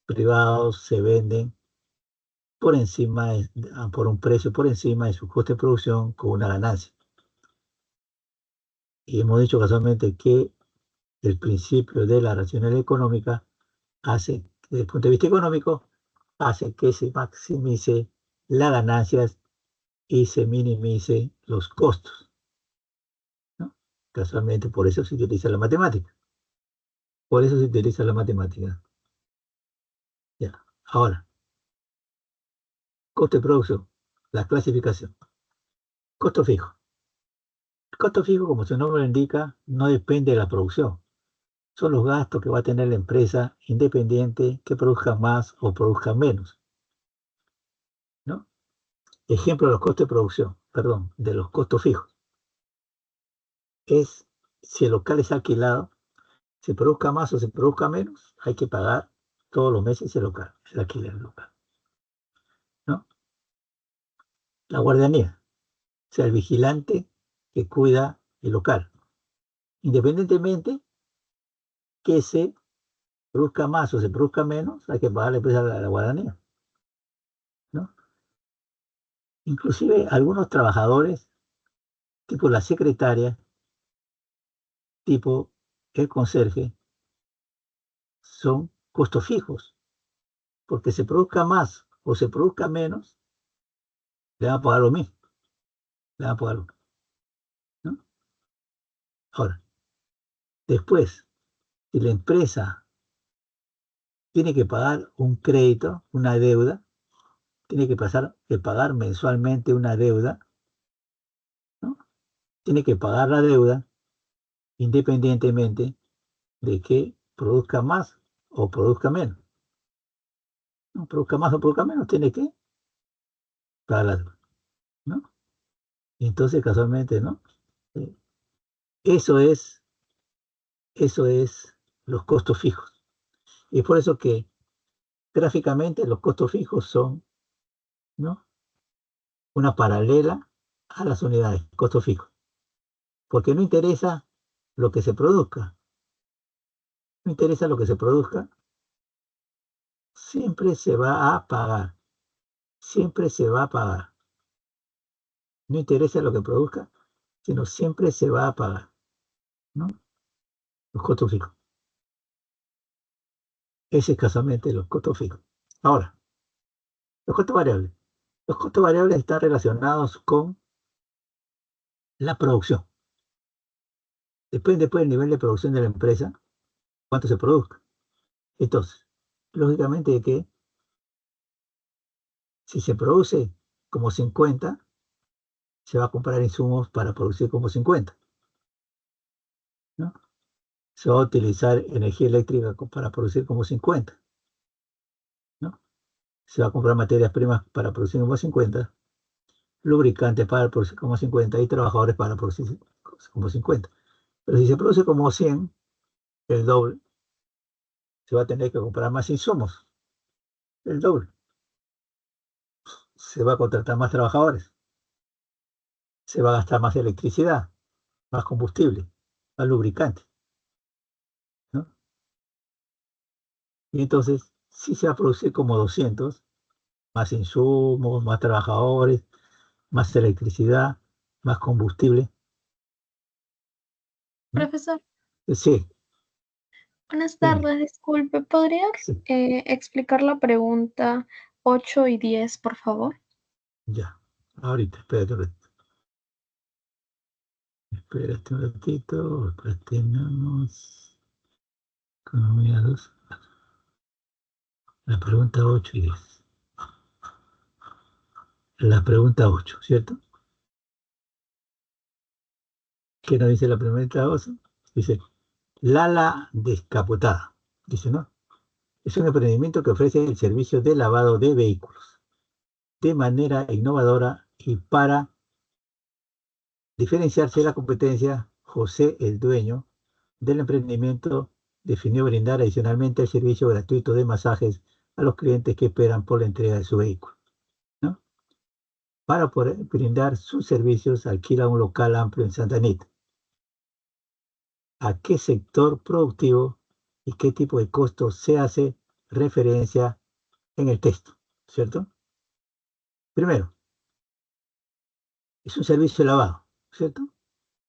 privados se venden por encima por un precio por encima de su coste de producción con una ganancia. Y hemos dicho casualmente que el principio de la racionalidad económica hace, desde el punto de vista económico, hace que se maximice las ganancias y se minimice los costos, ¿no? Casualmente por eso se utiliza la matemática. Por eso se utiliza la matemática. Ya. Ahora, Costo de producción, la clasificación. Costo fijo. El costo fijo, como su nombre lo indica, no depende de la producción. Son los gastos que va a tener la empresa independiente que produzca más o produzca menos, ¿no? Ejemplo de los costos de producción, perdón, de los costos fijos. Es si el local es alquilado, se produzca más o se produzca menos, hay que pagar todos los meses el local, el alquiler del local, ¿no? La guardianía, o sea, el vigilante que cuida el local, independientemente que se produzca más o se produzca menos, hay que pagarle pues a la guardianía, ¿no? Inclusive algunos trabajadores, tipo la secretaria, tipo el conserje, son costos fijos, porque se produzca más o se produzca menos, le van a pagar lo mismo, le van a pagar lo mismo, ¿no? Ahora, después, si la empresa tiene que pagar un crédito, una deuda, tiene que pasar que pagar mensualmente una deuda, ¿no? Tiene que pagar la deuda independientemente de que produzca más o produzca menos. No produzca más o produzca menos, tiene que pagar la deuda, ¿no? Y entonces, casualmente, ¿no? Eh, Eso es, eso es los costos fijos. Y es por eso que gráficamente los costos fijos son, ¿no? Una paralela a las unidades, costos fijos. Porque no interesa lo que se produzca, no interesa lo que se produzca, siempre se va a pagar, siempre se va a pagar. No interesa lo que produzca, sino siempre se va a pagar, ¿no? Los costos fijos. Es escasamente los costos fijos. Ahora, los costos variables. Los costos variables están relacionados con la producción. Depende pues del nivel de producción de la empresa, cuánto se produzca. Entonces, lógicamente de que si se produce como 50, se va a comprar insumos para producir como 50, ¿no? Se va a utilizar energía eléctrica para producir como 50, ¿no? Se va a comprar materias primas para producir como 50, lubricantes para producir como 50 y trabajadores para producir como 50. Pero si se produce como 100, el doble, se va a tener que comprar más insumos, el doble. Se va a contratar más trabajadores, se va a gastar más electricidad, más combustible, más lubricante, ¿no? Y entonces, si se va a producir como 200, más insumos, más trabajadores, más electricidad, más combustible, ¿no? Profesor, Sí, buenas dime, tardes, disculpe, ¿podría sí, explicar la pregunta 8 y 10, por favor? ya, ahorita, espérate un ratito, tenemos economía 2, la pregunta 8 y 10. La pregunta 8, ¿cierto? ¿Qué nos dice la pregunta 8? Dice, Lala Descapotada, dice, ¿no? Es un emprendimiento que ofrece el servicio de lavado de vehículos de manera innovadora y para diferenciarse de la competencia, José, el dueño del emprendimiento, definió brindar adicionalmente el servicio gratuito de masajes a los clientes que esperan por la entrega de su vehículo, ¿no? Para poder brindar sus servicios, alquila un local amplio en Santa Anita. ¿A qué sector productivo y qué tipo de costos se hace referencia en el texto? ¿Cierto? Primero, es un servicio de lavado, ¿cierto?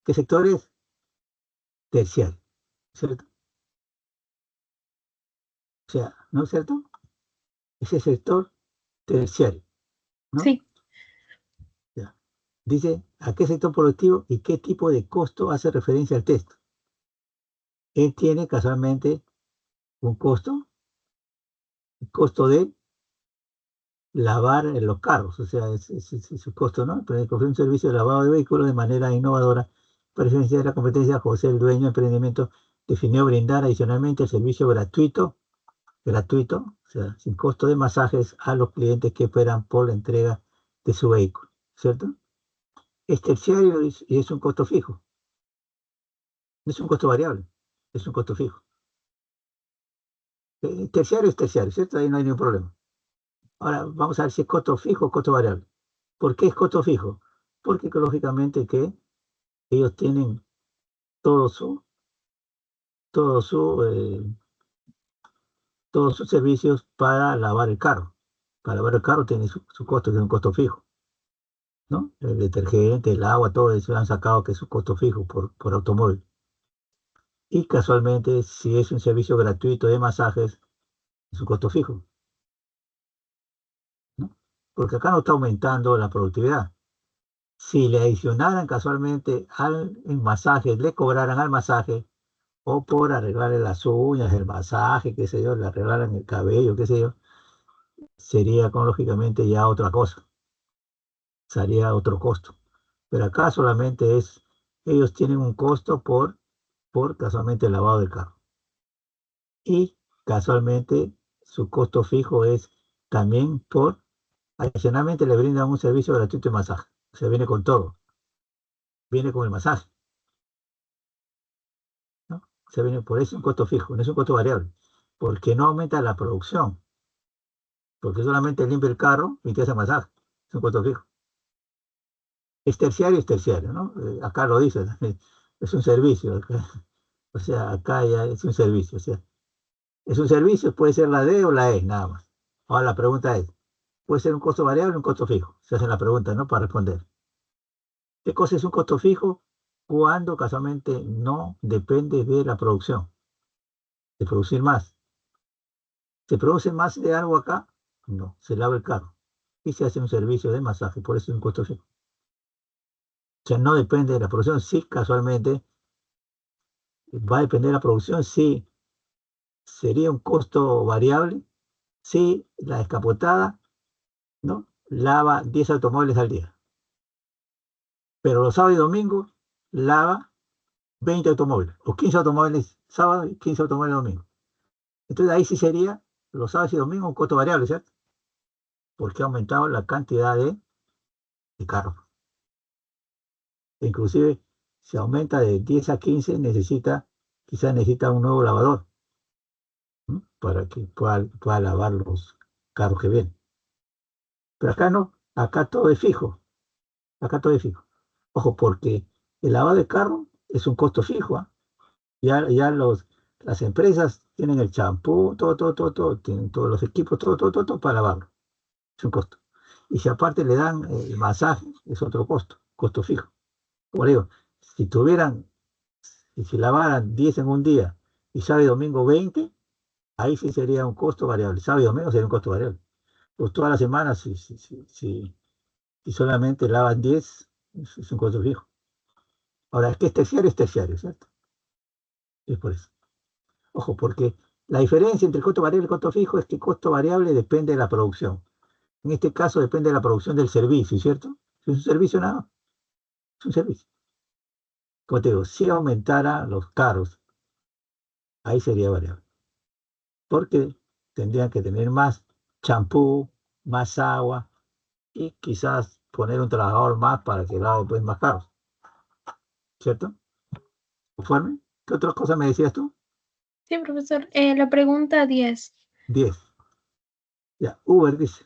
¿Qué sector es? Terciario, ¿cierto? O sea, ¿no es cierto? Ese sector terciario, ¿no? Sí, Ya. Dice a qué sector productivo y qué tipo de costo hace referencia al texto. Él tiene casualmente un costo, el costo de lavar los carros, o sea, es un costo, ¿no? Pero ofrecer un servicio de lavado de vehículos de manera innovadora para diferenciar la competencia. José, el dueño del emprendimiento, definió brindar adicionalmente el servicio gratuito, o sea, sin costo de masajes a los clientes que esperan por la entrega de su vehículo, ¿cierto? Es terciario y es un costo fijo, no es un costo variable, es un costo fijo. Terciario es terciario, ¿cierto? Ahí no hay ningún problema. Ahora, vamos a ver si es costo fijo o costo variable. ¿Por qué es costo fijo? Porque lógicamente que ellos tienen todo su, todo su, todos sus servicios para lavar el carro. Para lavar el carro tiene su costo, que es un costo fijo, ¿no? El detergente, el agua, todo eso han sacado que es un costo fijo por automóvil. Y casualmente, si es un servicio gratuito de masajes, es un costo fijo, ¿no? Porque acá no está aumentando la productividad. Si le adicionaran casualmente al masaje, le cobraran al masaje, o por arreglarle las uñas, el masaje, qué sé yo, le arreglaran el cabello, qué sé yo, sería lógicamente ya otra cosa, sería otro costo. Pero acá solamente ellos tienen un costo por casualmente el lavado del carro. Y casualmente su costo fijo es también adicionalmente le brindan un servicio gratuito de masaje. O sea, viene con todo, viene con el masaje, ¿no? O sea, viene por eso un costo fijo, no es un costo variable, porque no aumenta la producción, porque solamente limpia el carro y te hace masaje, es un costo fijo. Es terciario, ¿no? Acá lo dice, es un servicio, o sea, acá ya es un servicio, o sea, es un servicio, puede ser la D o la E, nada más. Ahora la pregunta es, ¿puede ser un costo variable o un costo fijo? Se hace la pregunta, ¿no? Para responder. ¿Qué cosa es un costo fijo? Cuando casualmente no depende de la producción, de producir más. ¿Se produce más de algo acá? No, se lava el carro y se hace un servicio de masaje, por eso es un costo fijo. O sea, no depende de la producción, sí, casualmente va a depender de la producción, sí, sería un costo variable, sí, la descapotada, ¿no? Lava 10 automóviles al día, pero los sábados y domingos lava 20 automóviles, o 15 automóviles sábado y 15 automóviles domingo. Entonces ahí sí sería los sábados y domingos un costo variable, ¿cierto? Porque ha aumentado la cantidad de carros. E inclusive, si aumenta de 10 a 15, quizás necesita un nuevo lavador, ¿no? Para que pueda lavar los carros que vienen. Pero acá no, acá todo es fijo, acá todo es fijo. Ojo, porque el lavado de carro es un costo fijo, ¿ah? Ya las empresas tienen el champú, todo, tienen todos los equipos, todo para lavarlo. Es un costo. Y si aparte le dan el masaje, es otro costo fijo. Como digo, si tuvieran, y si lavaran 10 en un día y sábado y domingo 20, ahí sí sería un costo variable. Sábado y domingo sería un costo variable. Pues todas las semanas, si solamente lavan 10, es un costo fijo. Ahora, es que es terciario, ¿cierto? Es por eso. Ojo, porque la diferencia entre el costo variable y el costo fijo es que el costo variable depende de la producción. En este caso depende de la producción del servicio, ¿cierto? Si es un servicio, nada, es un servicio. Como te digo, si aumentara los carros, ahí sería variable. Porque tendrían que tener más champú, más agua y quizás poner un trabajador más para que lave pues más carros, ¿cierto? ¿Conforme? ¿Qué otras cosas me decías tú? Sí, profesor. La pregunta 10. 10. Ya, Uber dice.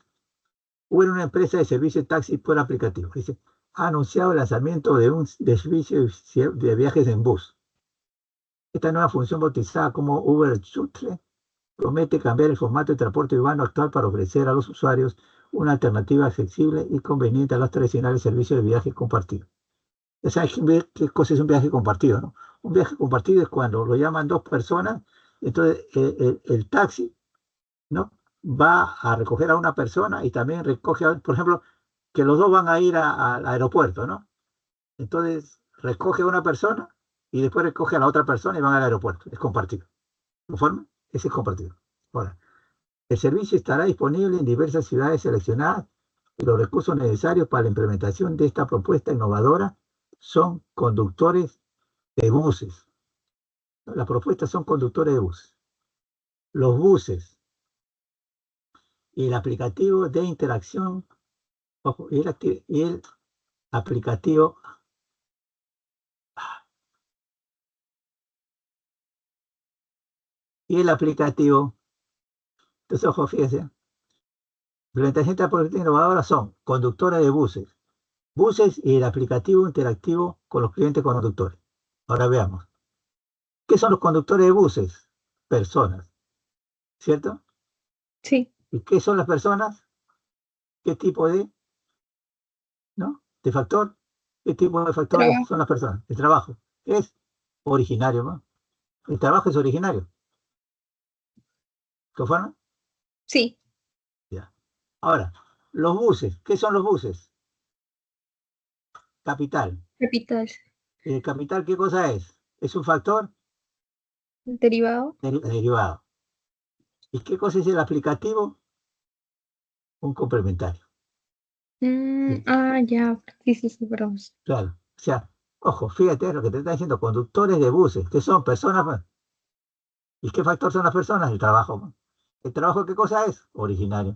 Uber es una empresa de servicio de taxi por aplicativo. Dice, ha anunciado el lanzamiento de servicio de viajes en bus. Esta nueva función bautizada como Uber Shuttle promete cambiar el formato de transporte urbano actual para ofrecer a los usuarios una alternativa accesible y conveniente a los tradicionales servicios de viaje compartido. Ya sabes qué cosa es un viaje compartido, ¿no? Un viaje compartido es cuando lo llaman dos personas, entonces el taxi, ¿no? Va a recoger a una persona y también recoge, por ejemplo, que los dos van a ir al aeropuerto, ¿no? Entonces recoge a una persona y después recoge a la otra persona y van al aeropuerto. Es compartido. ¿Conforme? Ese es compartido. Ahora, El servicio estará disponible en diversas ciudades seleccionadas y los recursos necesarios para la implementación de esta propuesta innovadora son conductores de buses. Las propuestas son conductores de buses. Los buses y el aplicativo de interacción, ojo, y el aplicativo entonces, ojo, fíjense, implementación de esta propuesta innovadora son conductores de buses y el aplicativo interactivo con los clientes conductores. Ahora veamos. ¿Qué son los conductores de buses? Personas, ¿cierto? Sí, ¿Y qué son las personas? ¿Qué tipo de factor? ¿Qué tipo de factores son trabajo. las personas? El trabajo es originario, ¿no? El trabajo es originario. ¿Conforme? Sí, Ya. Ahora, los buses. ¿Qué son los buses? Capital. capital. ¿El capital qué cosa es? Es un factor Derivado. derivado. ¿Y qué cosa es el aplicativo? Un complementario. Sí, Ya. Sí, sí, sí, perdón. claro. O sea, ojo, fíjate lo que te está diciendo, conductores de buses, que son personas, pues. ¿Y qué factor son las personas? El trabajo, pues. ¿El trabajo qué cosa es? Originario.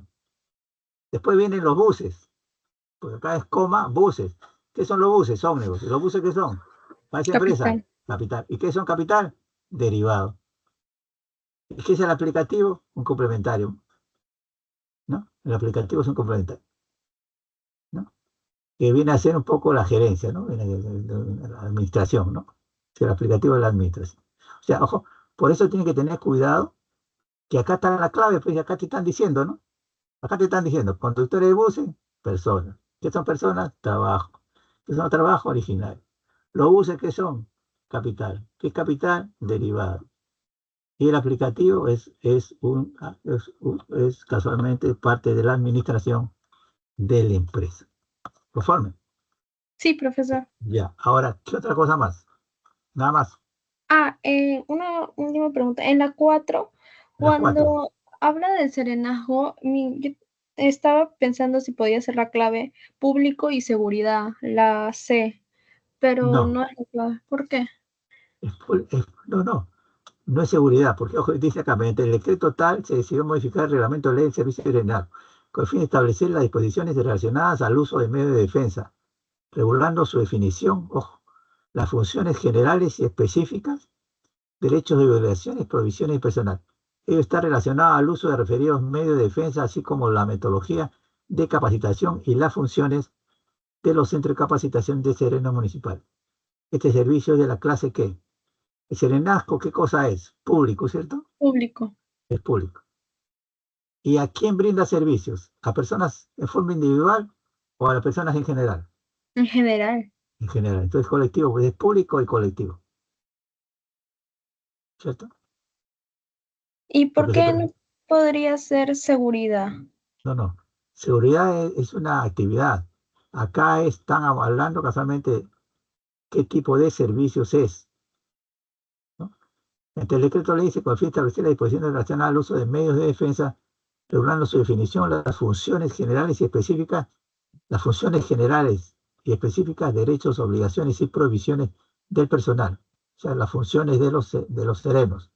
Después vienen los buses, porque acá es coma, buses. ¿Qué son los buses? Ómnibus. ¿Y los buses qué son? Para esa empresa, Capital. capital. ¿Y qué son capital? Derivado. ¿Y qué es el aplicativo? Un complementario, ¿no? El aplicativo es un complementario, ¿no? Que viene a ser un poco la gerencia, ¿no? Viene de la administración, ¿no? O sea, el aplicativo de la administración. O sea, ojo, por eso tiene que tener cuidado, que acá está la clave, pues y acá te están diciendo, ¿no? Acá te están diciendo, conductores de buses, personas. ¿Qué son personas? Trabajo. ¿Qué son trabajo? Original. Los buses, ¿qué son? Capital. ¿Qué es capital? Derivado. Y el aplicativo es casualmente parte de la administración de la empresa. ¿Conforme? Sí, profesor. Ya. Ahora, ¿qué otra cosa más? Nada más. Una última pregunta. En la 4, Las cuatro. cuando habla del serenazgo, yo estaba pensando si podía ser la clave público y seguridad, la C, pero No. no es la clave. ¿Por qué? No. No es seguridad, porque ojo, dice acá, mediante el decreto tal se decidió modificar el reglamento de ley del servicio aeronaval, con el fin de establecer las disposiciones relacionadas al uso de medios de defensa, regulando su definición, ojo, las funciones generales y específicas, derechos de violaciones, provisiones y personal. Ello está relacionado al uso de referidos medios de defensa, así como la metodología de capacitación y las funciones de los centros de capacitación de Sereno Municipal. Este servicio es de la clase ¿qué? El Serenazgo, ¿qué cosa es? Público, ¿cierto? Público, Es público. ¿Y a quién brinda servicios? ¿A personas en forma individual o a las personas en general? en general. En general. Entonces, colectivo, pues es público y colectivo. ¿Cierto? ¿Y por Porque se, qué no podría ser seguridad? no. Seguridad es una actividad. Acá están hablando casualmente qué tipo de servicios es, ¿no? Entre el decreto ley se confía establecer la disposición relacionada al uso de medios de defensa, regulando su definición, las funciones generales y específicas, derechos, obligaciones y prohibiciones del personal, o sea, las funciones de los serenos.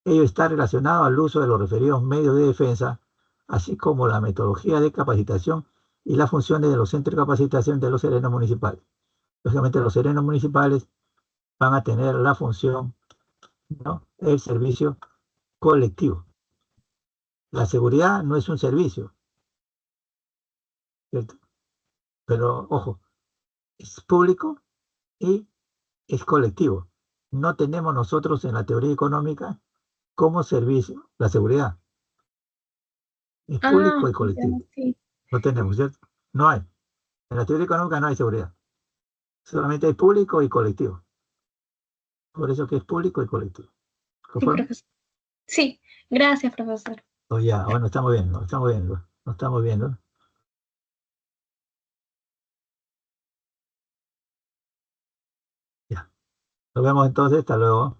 Ello está relacionado al uso de los referidos medios de defensa, así como la metodología de capacitación y las funciones de los centros de capacitación de los serenos municipales. Lógicamente, los serenos municipales van a tener la función, ¿no? El servicio colectivo. La seguridad no es un servicio, ¿cierto? Pero, ojo, es público y es colectivo. No tenemos nosotros en la teoría económica como servicio la seguridad. Es público y Ya, colectivo. sí. No tenemos, ¿cierto? No hay. En la teoría económica no hay seguridad. Solamente hay público y colectivo. Por eso que es público y colectivo. Sí, ¿Conforme? profesor. Sí, gracias, profesor. O ya, bueno, estamos viendo. Ya. Nos vemos entonces, hasta luego.